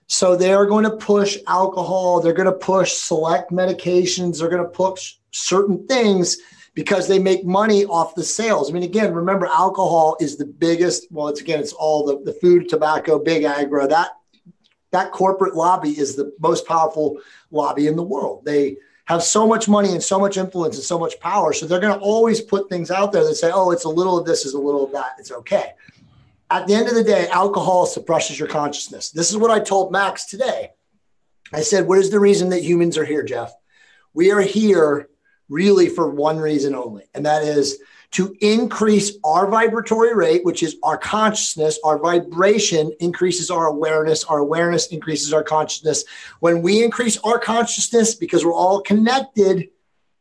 So they are going to push alcohol. They're going to push select medications. They're going to push certain things because they make money off the sales. I mean, again, remember, alcohol is the biggest. Well, it's all the food, tobacco, big agro. That corporate lobby is the most powerful lobby in the world. They have so much money and so much influence and so much power. So they're going to always put things out there that say, oh, it's a little of this, is a little of that. It's okay. At the end of the day, alcohol suppresses your consciousness. This is what I told Max today. I said, what is the reason that humans are here, Jeff? We are here really for one reason only, and that is to increase our vibratory rate, which is our consciousness. Our vibration increases our awareness increases our consciousness. When we increase our consciousness, because we're all connected,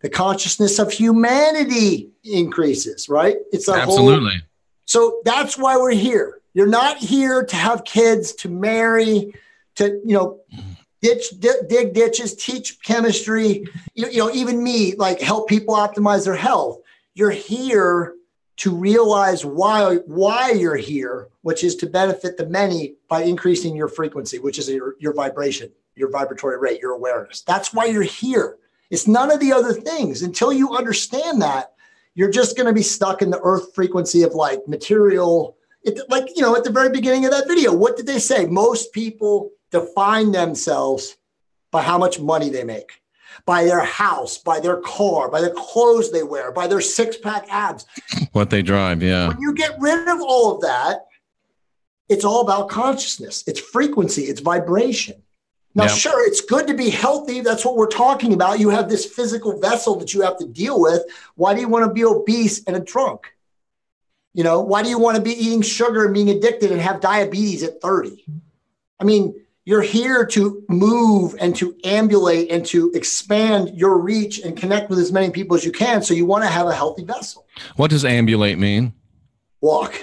the consciousness of humanity increases, right? It's absolutely. So that's why we're here. You're not here to have kids, to marry, to, dig ditches, teach chemistry, even me, like help people optimize their health. You're here to realize why you're here, which is to benefit the many by increasing your frequency, which is your vibration, your vibratory rate, your awareness. That's why you're here. It's none of the other things. Until you understand that, you're just going to be stuck in the earth frequency of like material. At the very beginning of that video, what did they say? Most people define themselves by how much money they make, by their house, by their car, by the clothes they wear, by their six-pack abs. What they drive, yeah. When you get rid of all of that, it's all about consciousness. It's frequency. It's vibration. Now, Sure, it's good to be healthy. That's what we're talking about. You have this physical vessel that you have to deal with. Why do you want to be obese and a drunk? Why do you want to be eating sugar and being addicted and have diabetes at 30? I mean, you're here to move and to ambulate and to expand your reach and connect with as many people as you can. So you want to have a healthy vessel. What does ambulate mean? Walk.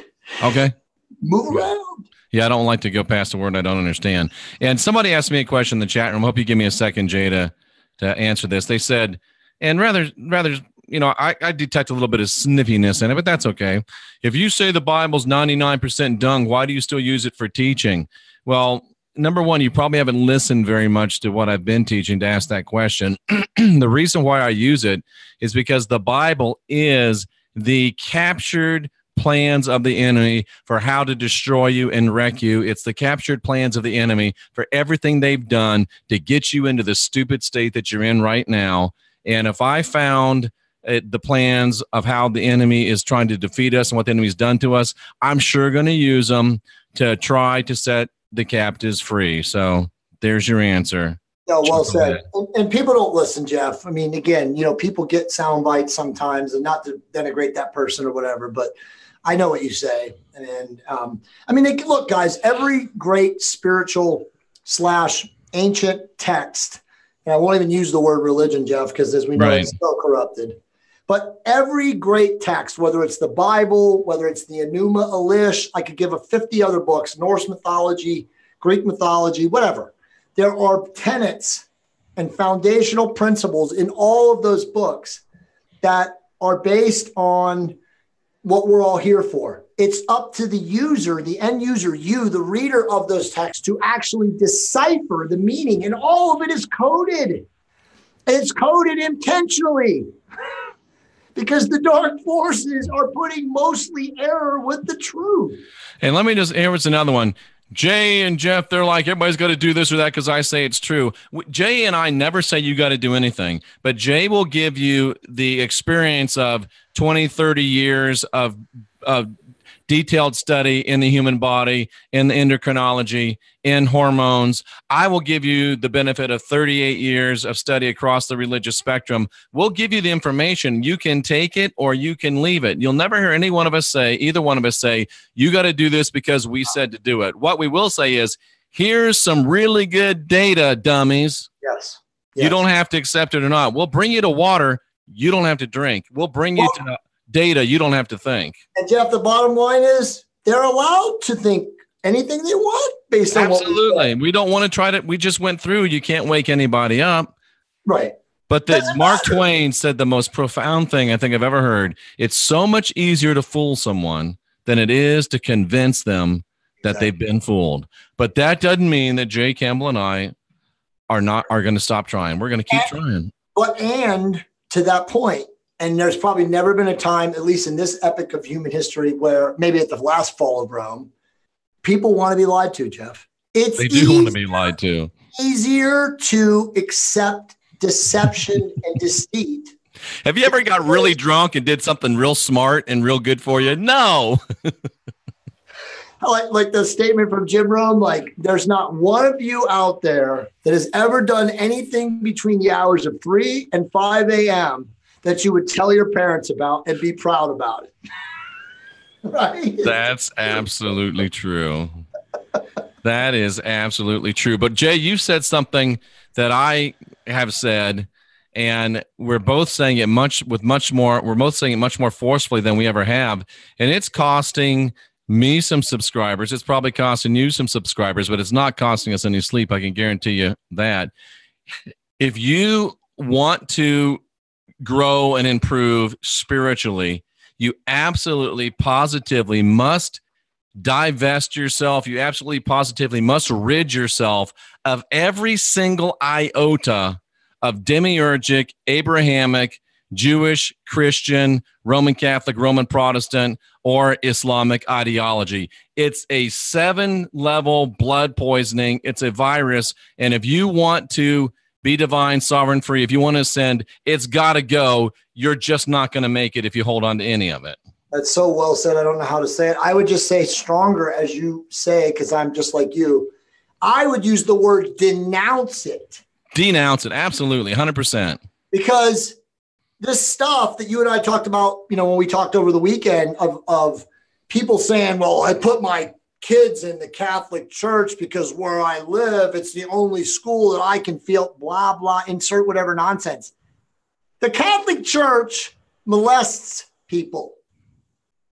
Okay. Move around. Yeah, I don't like to go past a word I don't understand. And somebody asked me a question in the chat room. I hope you give me a second, Jay, to answer this. They said, and rather, I detect a little bit of sniffiness in it, but that's okay. If you say the Bible's 99% dung, why do you still use it for teaching? Well, number one, you probably haven't listened very much to what I've been teaching to ask that question. The reason why I use it is because the Bible is the captured plans of the enemy for how to destroy you and wreck you. It's the captured plans of the enemy for everything they've done to get you into the stupid state that you're in right now. And if I found the plans of how the enemy is trying to defeat us and what the enemy's done to us, I'm sure going to use them to try to set the captives free. So there's your answer. No, well said. And people don't listen, Jeff. I mean, again, people get sound bites sometimes, and not to denigrate that person or whatever, but I know what you say. And look, guys, every great spiritual / ancient text, and I won't even use the word religion, Jeff, because as we know, It's so corrupted. But every great text, whether it's the Bible, whether it's the Enuma Elish, I could give 50 other books, Norse mythology, Greek mythology, whatever. There are tenets and foundational principles in all of those books that are based on what we're all here for. It's up to the user, the end user, you, the reader of those texts, to actually decipher the meaning. And all of it is coded. It's coded intentionally because the dark forces are putting mostly error with the truth. And let me here's another one. Jay and Jeff, they're like, everybody's got to do this or that because I say it's true. Jay and I never say you got to do anything, but Jay will give you the experience of 20, 30 years of detailed study in the human body, in the endocrinology, in hormones. I will give you the benefit of 38 years of study across the religious spectrum. We'll give you the information. You can take it or you can leave it. You'll never hear either one of us say, you got to do this because we said to do it. What we will say is, here's some really good data, dummies. Yes. You don't have to accept it or not. We'll bring you to water. You don't have to drink. We'll bring you to data. You don't have to think. And Jeff, the bottom line is they're allowed to think anything they want based on Absolutely. We don't want to try to. We just went through. You can't wake anybody up. Right. But Mark Twain said the most profound thing I think I've ever heard. It's so much easier to fool someone than it is to convince them that they've been fooled. But that doesn't mean that Jay Campbell and I are going to stop trying. We're going to keep trying. And to that point, and there's probably never been a time, at least in this epic of human history, where maybe at the last fall of Rome, people want to be lied to, Jeff. They do want to be lied to. Easier to accept deception and deceit. Have you ever got really drunk and did something real smart and real good for you? No. Like the statement from Jim Rome, like there's not one of you out there that has ever done anything between the hours of 3 and 5 a.m. that you would tell your parents about and be proud about it. Right? That's absolutely true. That is absolutely true. But Jay, you said something that I have said, and we're both saying it much more forcefully than we ever have. And it's costing me some subscribers. It's probably costing you some subscribers, but it's not costing us any sleep. I can guarantee you that. If you want to grow and improve spiritually, you absolutely positively must divest yourself. You absolutely positively must rid yourself of every single iota of demiurgic, Abrahamic, Jewish, Christian, Roman Catholic, Roman Protestant, or Islamic ideology. It's a 7-level blood poisoning. It's a virus. And if you want to be divine, sovereign, free, if you want to ascend, it's got to go. You're just not going to make it if you hold on to any of it. That's so well said. I don't know how to say it. I would just say stronger, as you say, because I'm just like you. I would use the word denounce it. Denounce it. Absolutely. 100%. Because this stuff that you and I talked about, when we talked over the weekend of people saying, well, I put my kids in the Catholic Church because where I live, it's the only school that I can feel, blah, blah, insert whatever nonsense. The Catholic Church molests people.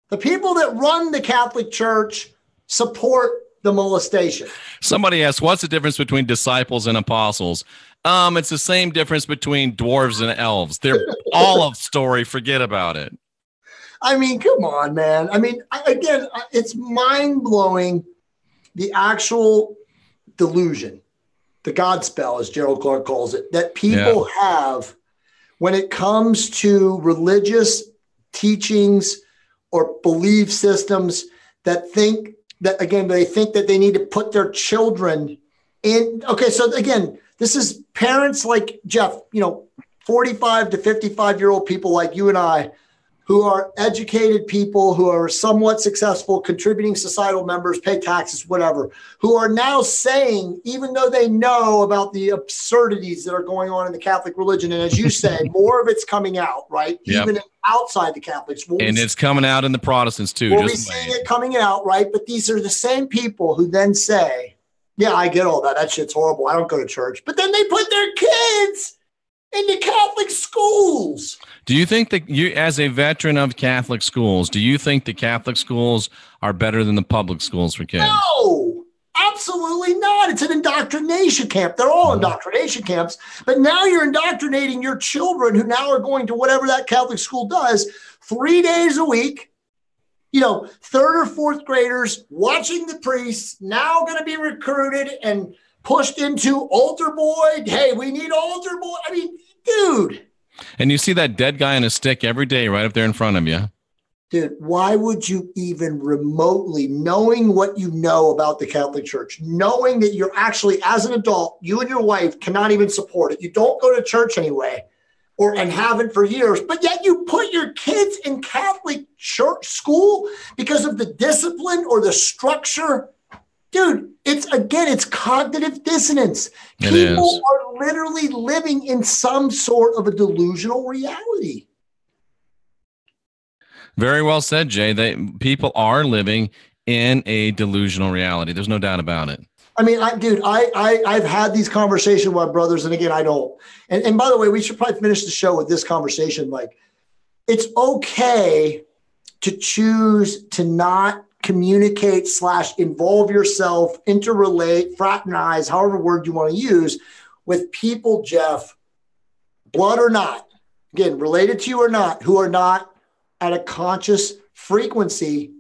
The people that run the Catholic Church support the molestation. Somebody asked, what's the difference between disciples and apostles? It's the same difference between dwarves and elves. They're all a story. Forget about it. I mean, come on, man. I mean, again, it's mind-blowing, the actual delusion, the God spell, as Gerald Clark calls it, that people have when it comes to religious teachings or belief systems that think that, again, they think that they need to put their children in. Okay, so again, this is parents like Jeff, 45 to 55-year-old people like you and I who are educated people, who are somewhat successful, contributing societal members, pay taxes, whatever, who are now saying, even though they know about the absurdities that are going on in the Catholic religion, and as you say, more of it's coming out, right? Yep. Even outside the Catholics. And it's coming out in the Protestants too. We'll be seeing it coming out, right? But these are the same people who then say, yeah, I get all that. That shit's horrible. I don't go to church. But then they put their kids into Catholic schools. Do you think that you, as a veteran of Catholic schools, do you think the Catholic schools are better than the public schools for kids? No, absolutely not. It's an indoctrination camp. They're all indoctrination camps. But now you're indoctrinating your children who now are going to whatever that Catholic school does 3 days a week. You know, third or fourth graders watching the priests, now going to be recruited and pushed into altar boy. Hey, we need altar boy. I mean, dude. And you see that dead guy on a stick every day right up there in front of you. Dude, why would you even remotely, knowing what you know about the Catholic Church, knowing that you're actually, as an adult, you and your wife cannot even support it. You don't go to church anyway, and haven't for years, but yet you put your kids in Catholic church school because of the discipline or the structure. Dude, it's cognitive dissonance. People are literally living in some sort of a delusional reality. Very well said, Jay. People are living in a delusional reality. There's no doubt about it. I mean, I've had these conversations with my brothers, and again, I don't. And by the way, we should probably finish the show with this conversation. Like, it's okay to choose to not communicate / involve yourself, interrelate, fraternize, however word you want to use, with people, Jeff, blood or not, again, related to you or not, who are not at a conscious frequency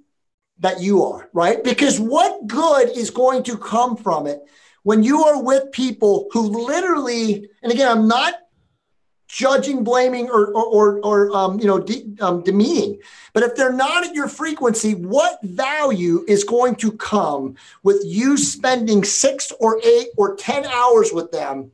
that you are, right? Because what good is going to come from it when you are with people who literally, and again, I'm not judging, blaming, or demeaning, but if they're not at your frequency, what value is going to come with you spending 6 or 8 or 10 hours with them,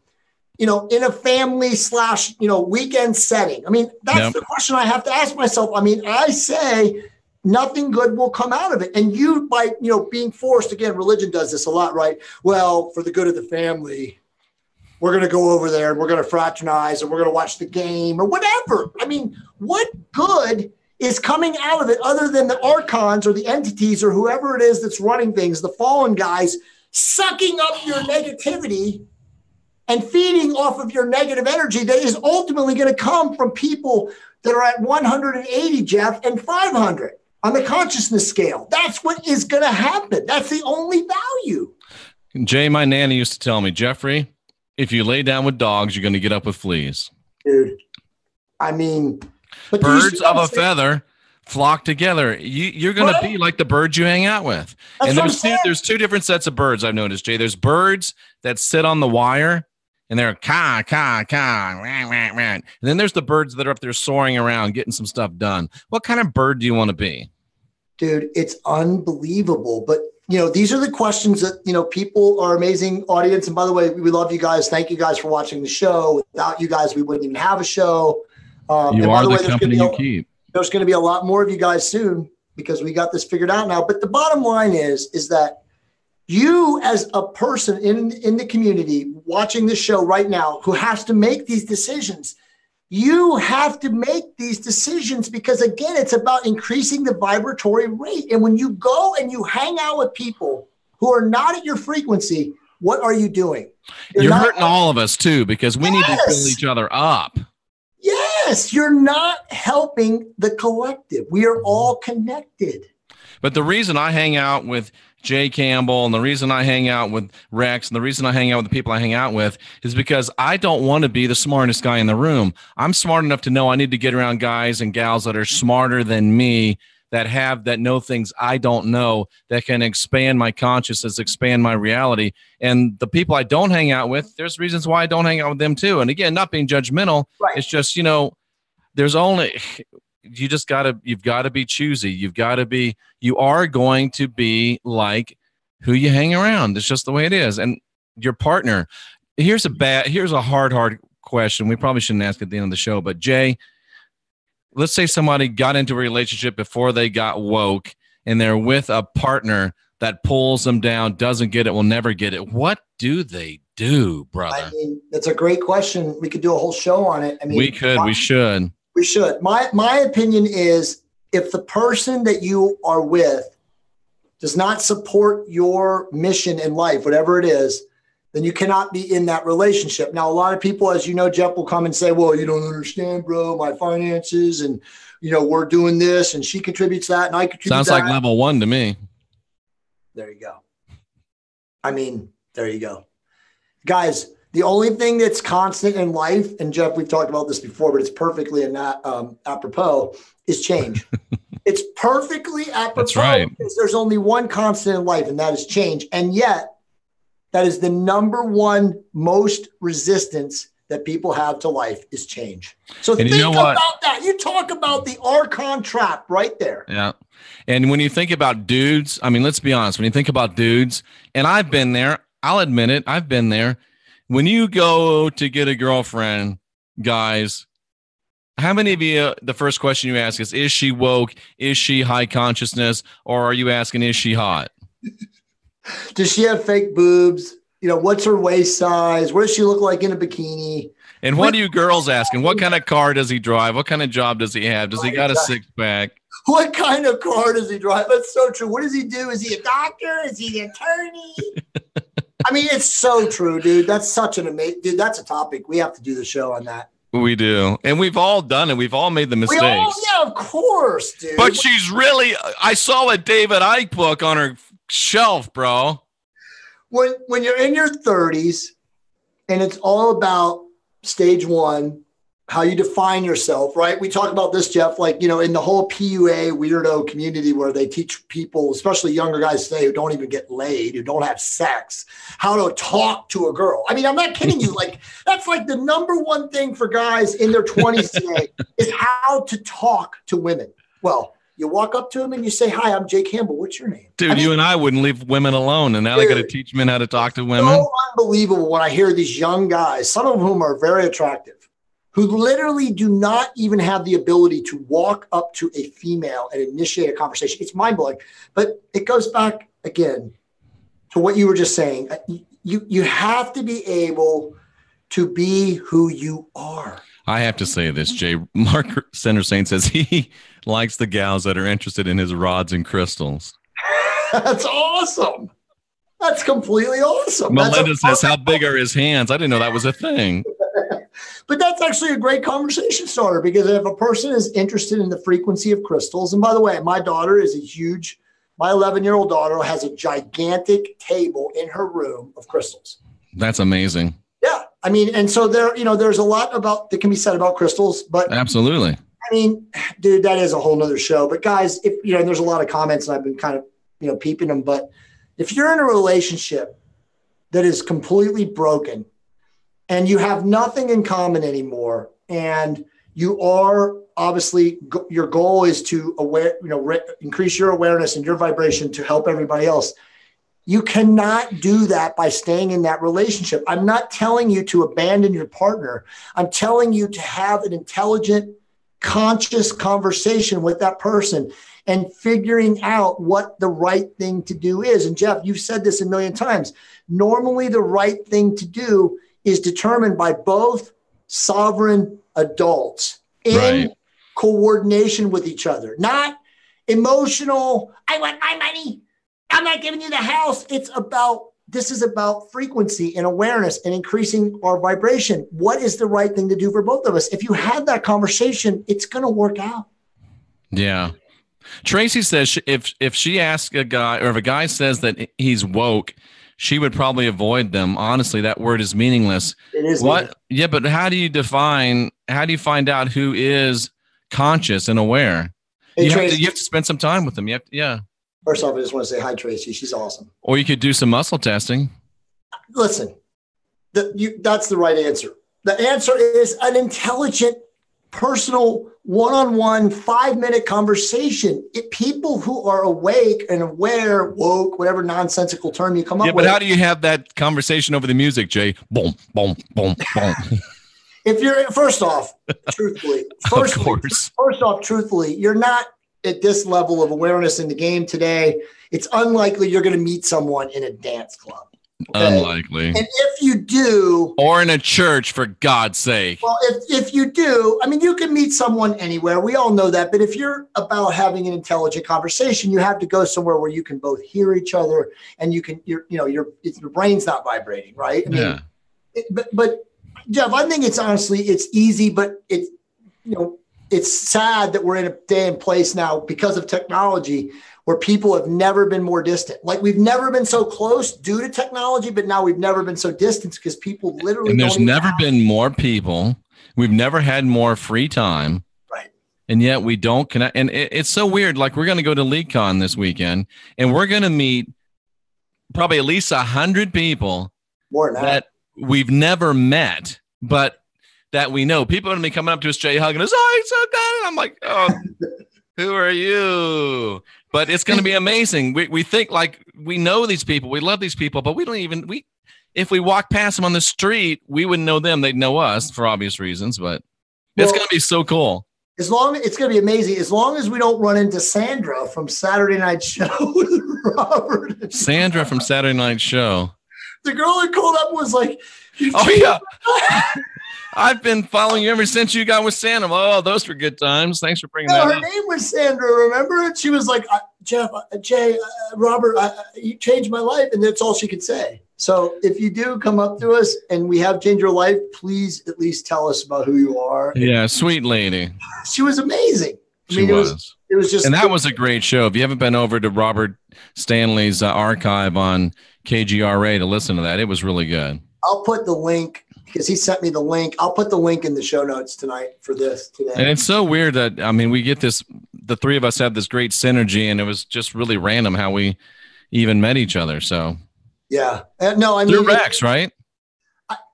in a family / weekend setting? I mean, that's the question I have to ask myself. I mean, I say nothing good will come out of it. And you, by, being forced, again, religion does this a lot, right? Well, for the good of the family, we're going to go over there and we're going to fraternize and we're going to watch the game or whatever. I mean, what good is coming out of it other than the archons or the entities or whoever it is that's running things, the fallen guys, sucking up your negativity and feeding off of your negative energy that is ultimately going to come from people that are at 180, Jeff, and 500 on the consciousness scale. That's what is going to happen. That's the only value. Jay, my nanny used to tell me, Jeffrey, if you lay down with dogs, you're going to get up with fleas. Dude, I mean, but birds of a feather flock together. You're going to be like the birds you hang out with. That's and there's two different sets of birds I've noticed, Jay. There's birds that sit on the wire and they're caw, caw, caw, rah, rah, rah. And then there's the birds that are up there soaring around, getting some stuff done. What kind of bird do you want to be? Dude, it's unbelievable. But, these are the questions that, people are amazing audience. And by the way, we love you guys. Thank you guys for watching the show. Without you guys, we wouldn't even have a show. You are the company you keep. There's going to be a lot more of you guys soon because we got this figured out now. But the bottom line is that you, as a person in the community watching this show right now, who has to make these decisions, you have to make these decisions because, again, it's about increasing the vibratory rate. And when you go and you hang out with people who are not at your frequency, what are you doing? You're hurting all of us, too, because we need to build each other up. Yes, you're not helping the collective. We are all connected. But the reason I hang out with Jay Campbell and the reason I hang out with Rex and the reason I hang out with the people I hang out with is because I don't want to be the smartest guy in the room. I'm smart enough to know I need to get around guys and gals that are smarter than me, that know things I don't know, that can expand my consciousness, expand my reality. And the people I don't hang out with, there's reasons why I don't hang out with them too. And again, not being judgmental. Right. It's just, you've got to be choosy. You are going to be like who you hang around. It's just the way it is. And your partner, here's a hard question. We probably shouldn't ask at the end of the show, but Jay, let's say somebody got into a relationship before they got woke and they're with a partner that pulls them down, doesn't get it, will never get it. What do they do, brother? I mean, that's a great question. We could do a whole show on it. I mean, we should. We should. My opinion is, if the person that you are with does not support your mission in life, whatever it is, then you cannot be in that relationship. Now, a lot of people, as you know, Jeff, will come and say, well, you don't understand, bro, my finances, and, you know, we're doing this, and she contributes that, and I contribute Sounds that. like level 1 to me. There you go. I mean, there you go. Guys, the only thing that's constant in life, and Jeff, we've talked about this before, but it's perfectly apropos, is change. It's perfectly apropos. That's right. Because there's only one constant in life, and that is change. And yet, that is the number one most resistance that people have to life is change. So think about that. You talk about the Archon trap right there. Yeah. And when you think about dudes, I mean, let's be honest. When you think about dudes, and I've been there, I'll admit it, I've been there. When you go to get a girlfriend, guys, how many of you, the first question you ask is she woke? Is she high consciousness? Or are you asking, is she hot? Does she have fake boobs? You know, what's her waist size? What does she look like in a bikini? And what are you girls asking? What kind of car does he drive? What kind of job does he have? Does he got a six-pack? What kind of car does he drive? That's so true. What does he do? Is he a doctor? Is he an attorney? I mean, it's so true, dude. That's such an amazing, dude, that's a topic. We have to do the show on that. We do. And we've all done it. We've all made the mistakes. Yeah, of course, dude. But she's really, I saw a David Icke book on her shelf, bro. When you're in your 30s and it's all about stage one, how you define yourself, right? We talk about this, Jeff, like, you know, in the whole PUA weirdo community where they teach people, especially younger guys today who don't even get laid, who don't have sex, how to talk to a girl. I mean, I'm not kidding you. Like, that's like the number one thing for guys in their 20s today is how to talk to women. Well, you walk up to them and you say, hi, I'm Jay Campbell. What's your name? Dude, I mean, you and I wouldn't leave women alone. And now they got to teach men how to talk to women. So unbelievable when I hear these young guys, some of whom are very attractive, who literally do not even have the ability to walk up to a female and initiate a conversation. It's mind-blowing. But it goes back, again, to what you were just saying. You have to be able to be who you are. I have to say this, Jay. Mark Center Saint says he likes the gals that are interested in his rods and crystals. That's awesome. That's completely awesome. Melinda says, how big are his hands? I didn't know that was a thing. But that's actually a great conversation starter, because if a person is interested in the frequency of crystals, and by the way, my daughter is my 11-year-old daughter has a gigantic table in her room of crystals. That's amazing. Yeah. I mean, and so there's a lot that can be said about crystals, but absolutely. I mean, dude, that is a whole nother show. But guys, if and there's a lot of comments and I've been kind of, peeping them, but if you're in a relationship that is completely broken, and you have nothing in common anymore, and you are obviously your goal is to increase your awareness and your vibration to help everybody else. You cannot do that by staying in that relationship. I'm not telling you to abandon your partner. I'm telling you to have an intelligent, conscious conversation with that person and figuring out what the right thing to do is. And Jeff, you've said this a million times. Normally the right thing to do is determined by both sovereign adults in coordination with each other, not emotional. I want my money. I'm not giving you the house. This is about frequency and awareness and increasing our vibration. What is the right thing to do for both of us? If you have that conversation, it's going to work out. Yeah. Tracy says if she asks a guy, or if a guy says that he's woke, she would probably avoid them. Honestly, that word is meaningless. It is. What? Yeah, but how do you find out who is conscious and aware? Hey, you have to spend some time with them. Yeah. First off, I just want to say hi, Tracy. She's awesome. Or you could do some muscle testing. Listen, that's the right answer. The answer is an intelligent, personal, one-on-one, 5-minute conversation. People who are awake and aware, woke, whatever nonsensical term you come up with. Yeah, but how do you have that conversation over the music, Jay? Boom, boom, boom, boom. if you're first off, truthfully, truthfully, you're not at this level of awareness in the game today. It's unlikely you're going to meet someone in a dance club. Okay? Unlikely. And if you do, or in a church, for God's sake. Well, if you do, I mean, you can meet someone anywhere. We all know that. But if you're about having an intelligent conversation, you have to go somewhere where you can both hear each other and your brain's not vibrating, right? I mean, but Jeff, I think it's easy, but it's sad that we're in a day and place now because of technology where people have never been more distant. Like we've never been so close due to technology, but now we've never been so distant because people literally. And there's never been more people. We've never had more free time. Right. And yet we don't connect. And it's so weird. Like we're going to go to LeakCon this weekend and we're going to meet probably at least 100 people more than that we've never met, but that we know. People are going to be coming up to us, Jay, hugging us. Oh, it's so good. And I'm like, oh, who are you? But it's going to be amazing. We think like we know these people. We love these people, but we don't even, if we walk past them on the street, we wouldn't know them. They'd know us for obvious reasons, but it's going to be so cool. It's going to be amazing. As long as we don't run into Sandra from Saturday Night Show with Robert. Sandra from Saturday Night Show. The girl that called up was like, oh yeah. I've been following you ever since you got with Santa. Oh, those were good times. Thanks for bringing that up. Her name was Sandra, remember? And she was like, Jeff, Jay, Robert, you changed my life. And that's all she could say. So if you do come up to us and we have changed your life, please at least tell us about who you are. Yeah, sweet lady. She was amazing. It was just. And that was a great show. If you haven't been over to Robert Stanley's archive on KGRA to listen to that, it was really good. I'll put the link. Because he sent me the link. I'll put the link in the show notes tonight for this today. And it's so weird that, I mean, we get this, the three of us have this great synergy, and it was just really random how we even met each other. So, yeah. No, I mean, through Rex, right?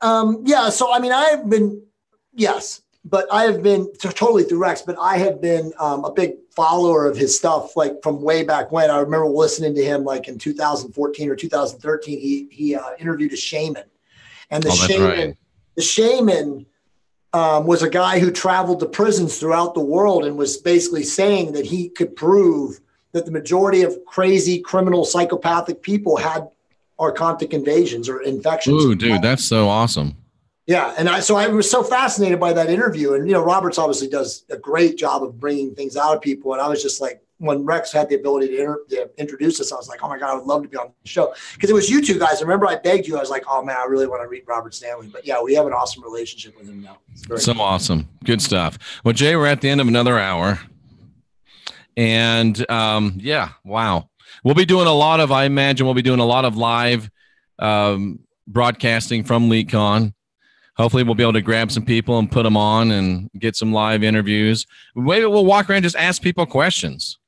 Yeah. So, I mean, I have been totally through Rex, but I have been a big follower of his stuff, like from way back when. I remember the him like in 2014 or 2013. He interviewed a shaman. And the shaman was a guy who traveled to prisons throughout the world and was basically saying that he could prove that the majority of crazy, criminal, psychopathic people had archontic invasions or infections. Ooh, dude, that's so awesome. Yeah. And I was so fascinated by that interview. And, Roberts obviously does a great job of bringing things out of people. And I was just like, when Rex had the ability to introduce us, I was like, oh my God, I would love to be on the show. Because it was you two guys. I remember I begged you. I was like, oh man, I really want to read Robert Stanley. But yeah, we have an awesome relationship with him now. So cool. Awesome. Good stuff. Well, Jay, we're at the end of another hour. And yeah, wow. We'll be doing a lot of live broadcasting from LeakCon. Hopefully we'll be able to grab some people and put them on and get some live interviews. Maybe we'll walk around and just ask people questions.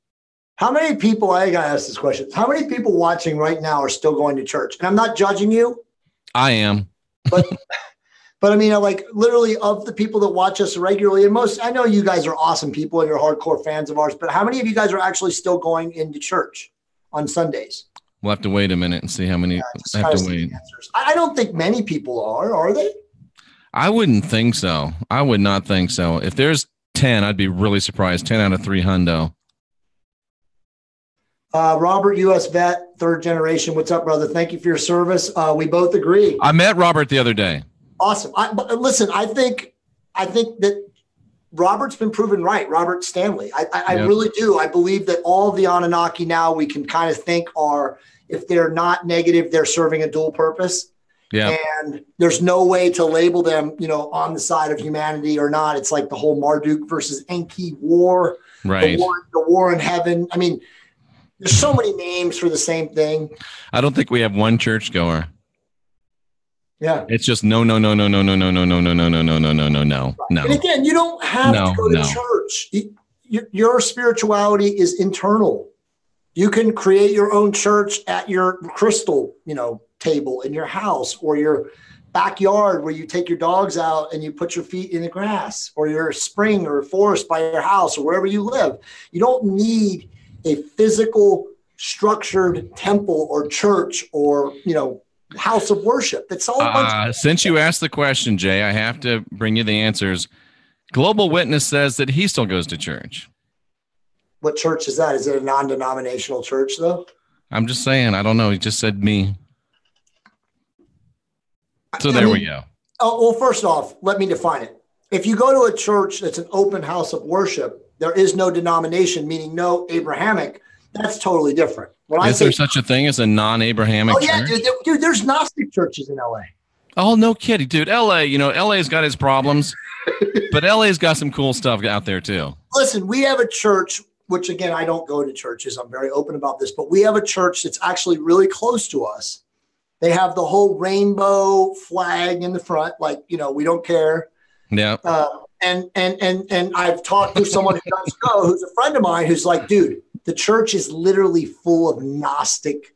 How many people, I got to ask this question. How many people watching right now are still going to church? And I'm not judging you. I am. But I mean, like literally of the people that watch us regularly, and I know you guys are awesome people and you're hardcore fans of ours, but how many of you guys are actually still going into church on Sundays? We'll have to wait a minute and see how many have to wait. I don't think many people are they? I wouldn't think so. I would not think so. If there's 10, I'd be really surprised. 10 out of 3 hundo. Robert, U.S. vet, third generation. What's up, brother? Thank you for your service. We both agree. I met Robert the other day. Awesome. Listen, I think that Robert's been proven right. Robert Stanley. I really do. I believe that all of the Anunnaki now we can kind of think are, if they're not negative, they're serving a dual purpose. Yeah. And there's no way to label them, on the side of humanity or not. It's like the whole Marduk versus Enki war. Right. The war in heaven. I mean, there's so many names for the same thing. I don't think we have one churchgoer. Yeah. It's just no. And again, you don't have to go to church. Your spirituality is internal. You can create your own church at your crystal, table in your house or your backyard where you take your dogs out and you put your feet in the grass, or your spring or forest by your house or wherever you live. You don't need a physical structured temple or church or, house of worship. That's all. Since you asked the question, Jay, I have to bring you the answers. Global Witness says that he still goes to church. What church is that? Is it a non-denominational church, though? I'm just saying. I don't know. He just said me. So there we go. Oh, well, first off, let me define it. If you go to a church that's an open house of worship, there is no denomination, meaning no Abrahamic. That's totally different. Is there such a thing as a non-Abrahamic church? Dude, there's Gnostic churches in LA. Oh, no kidding, dude. LA, LA's got its problems, but LA's got some cool stuff out there too. Listen, we have a church, which again, I don't go to churches. I'm very open about this, but we have a church that's actually really close to us. They have the whole rainbow flag in the front, like, we don't care. Yeah. And I've talked to someone who does go, who's a friend of mine, who's like, dude, the church is literally full of Gnostic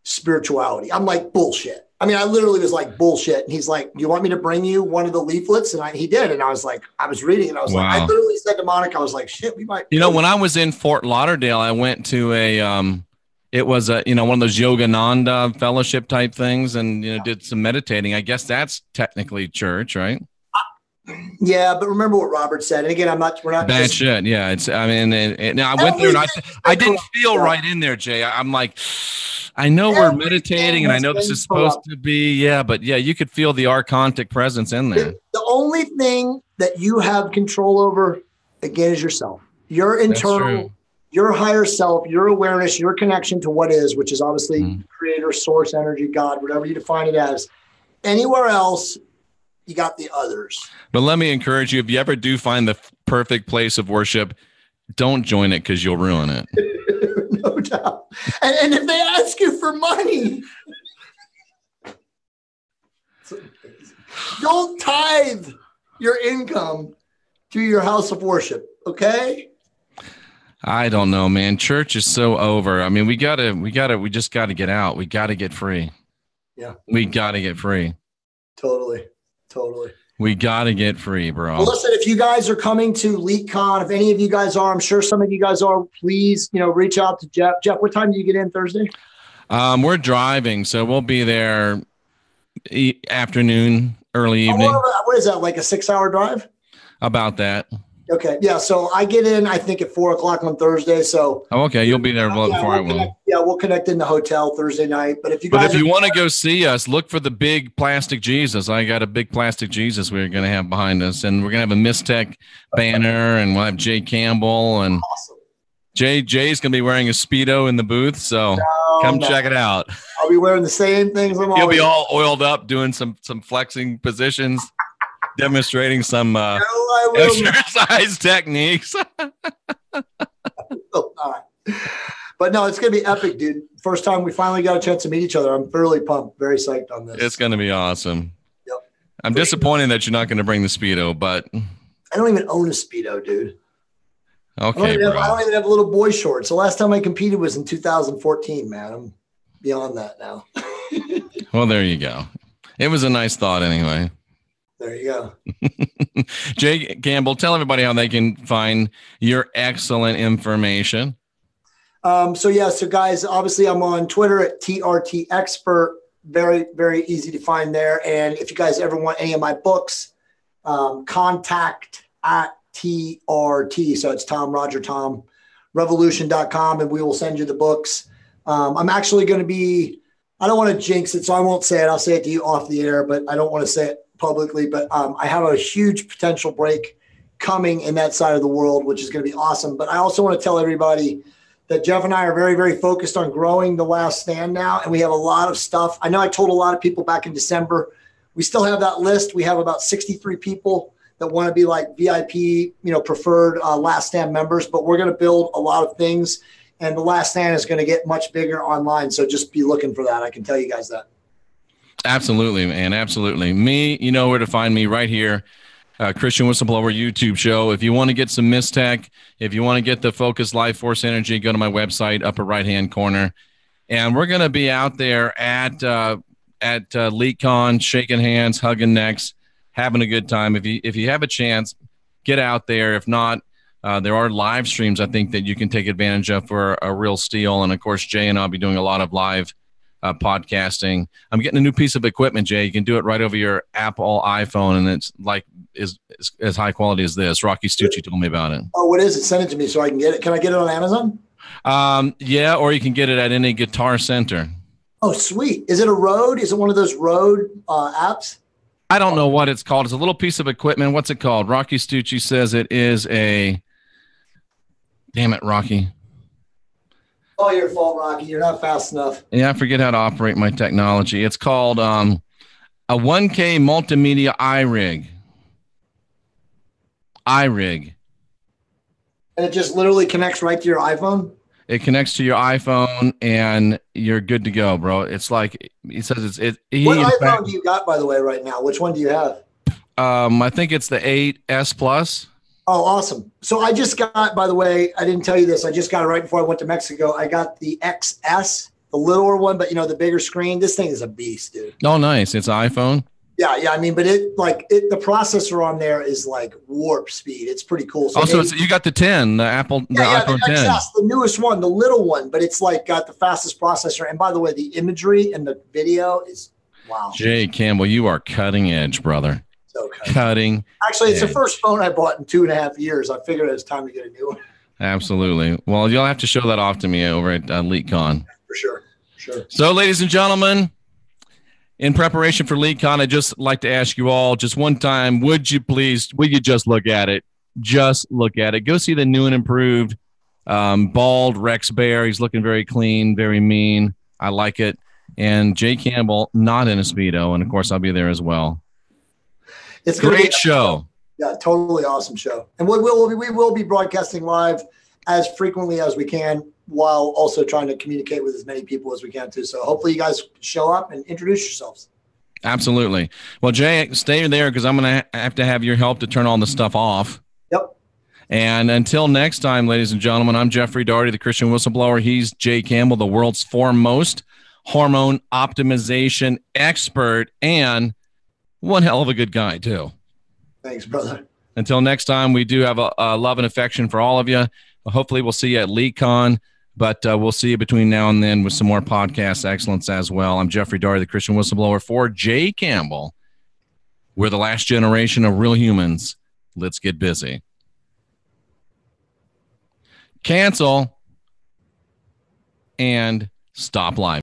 spirituality. I'm like, bullshit. I mean, I literally was like, bullshit. And he's like, do you want me to bring you one of the leaflets? And he did. And I was like, I was reading and I was like, I literally said to Monica, I was like, shit, we might. When I was in Fort Lauderdale, I went to it was one of those Yogananda fellowship type things and, did some meditating. I guess that's technically church, right? Yeah, but remember what Robert said. And again, we're not bad shit. Yeah, I went there and I didn't feel right in there, Jay. I'm like, I know we're meditating and I know this is supposed to be, but you could feel the archontic presence in there. The only thing that you have control over, again, is yourself. Your internal, your higher self, your awareness, your connection to what is, which is obviously creator, source, energy, God, whatever you define it as. Anywhere else, you got the others. But let me encourage you, if you ever do find the perfect place of worship, don't join it because you'll ruin it. No doubt. And if they ask you for money, don't tithe your income to your house of worship, okay? I don't know, man. Church is so over. I mean, we just got to get out. We got to get free. Yeah. We got to get free. Totally. We got to get free, bro. Well, listen, if you guys are coming to LeakCon, if any of you guys are, I'm sure some of you guys are, please, reach out to Jeff. Jeff, what time do you get in Thursday? We're driving, so we'll be there afternoon, early evening. What is that, like a 6-hour drive? About that. Okay. Yeah. So I get in, I think, at 4:00 on Thursday. So. Oh, okay. You'll be there before I will. We'll connect in the hotel Thursday night. But if you want to go see us, look for the big plastic Jesus. I got a big plastic Jesus we're going to have behind us, and we're going to have a Mistech banner, and we'll have Jay Campbell, and awesome. Jay's going to be wearing a Speedo in the booth. So come check it out. I'll be wearing the same things. He'll be all oiled up, doing some flexing positions. Demonstrating some exercise techniques. But no, it's going to be epic, dude. First time we finally got a chance to meet each other. I'm fairly pumped, very psyched on this. It's going to be awesome. Yep. I'm disappointed that you're not going to bring the Speedo, but I don't even own a Speedo, dude. Okay, I don't even have little boy shorts. The last time I competed was in 2014, man. I'm beyond that now. Well, there you go. It was a nice thought anyway. There you go. Jay Campbell, tell everybody how they can find your excellent information. So guys, obviously I'm on Twitter at TRT Expert. Very, very easy to find there. And if you guys ever want any of my books, contact at TRT. So it's Tom, Roger, Tom, revolution.com, and we will send you the books. I'm actually going to be, I don't want to jinx it, so I won't say it. I'll say it to you off the air, but I don't want to say it publicly, but I have a huge potential break coming in that side of the world, which is going to be awesome. But I also want to tell everybody that Jeff and I are very, very focused on growing The Last Stand now. And we have a lot of stuff. I know I told a lot of people back in December, we still have that list. We have about 63 people that want to be like VIP, preferred Last Stand members, but we're going to build a lot of things, and The Last Stand is going to get much bigger online. So just be looking for that. I can tell you guys that. Absolutely, man. Absolutely. Me, you know where to find me, right here. Christian Whistleblower YouTube show. If you want to get some Mistech, if you want to get the Focus Life Force Energy, go to my website, upper right-hand corner. And we're going to be out there at LeakCon, shaking hands, hugging necks, having a good time. If you have a chance, get out there. If not, there are live streams, I think, that you can take advantage of for a real steal. And, of course, Jay and I'll be doing a lot of live podcasting. I'm getting a new piece of equipment, Jay. You can do it right over your Apple iPhone, and it's like is as high quality as this. Rocky Stucci told me about it. Oh, what is it? Send it to me so I can get it. Can I get it on Amazon? Yeah, or you can get it at any Guitar Center. Oh, sweet. Is it a Rode? Is it one of those Rode apps? I don't know what it's called. It's a little piece of equipment. What's it called? Rocky Stucci says it is a. Damn it, Rocky. Oh, your fault, Rocky. You're not fast enough. Yeah, I forget how to operate my technology. It's called a 1K multimedia iRig. iRig. And it just literally connects right to your iPhone? It connects to your iPhone, and you're good to go, bro. It's like he says it's. What iPhone do you got, by the way, right now? Which one do you have? I think it's the 8S Plus. Oh, awesome. So I just got, by the way, I didn't tell you this. I just got it right before I went to Mexico. I got the XS, the littler one, but the bigger screen. This thing is a beast, dude. Oh, nice. It's an iPhone. Yeah. I mean, but the processor on there is like warp speed. It's pretty cool. So also, you got the 10, the iPhone 10. XS, the newest one, the little one, but it's like got the fastest processor. And by the way, the imagery and the video is wow. Jay Campbell, you are cutting edge, brother. So cutting. Actually, it's the first phone I bought in 2.5 years. I figured it was time to get a new one. Absolutely. Well, you'll have to show that off to me over at LeakCon. For sure. So, ladies and gentlemen, in preparation for LeakCon, I'd just like to ask you all just one time, would you just look at it? Just look at it. Go see the new and improved bald Rex Bear. He's looking very clean, very mean. I like it. And Jay Campbell, not in a Speedo. And, of course, I'll be there as well. It's a great show. Yeah, totally awesome show. And we will be broadcasting live as frequently as we can while also trying to communicate with as many people as we can too. So hopefully you guys show up and introduce yourselves. Absolutely. Well, Jay, stay there because I'm going to have your help to turn all the stuff off. Yep. And until next time, ladies and gentlemen, I'm Jeffrey Daugherty, the Christian Whistleblower. He's Jay Campbell, the world's foremost hormone optimization expert and one hell of a good guy, too. Thanks, brother. Until next time, we do have a love and affection for all of you. Hopefully, we'll see you at LeakCon, but we'll see you between now and then with some more podcast excellence as well. I'm Jeffrey Daugherty, the Christian Whistleblower for Jay Campbell. We're the last generation of real humans. Let's get busy. Cancel and stop live.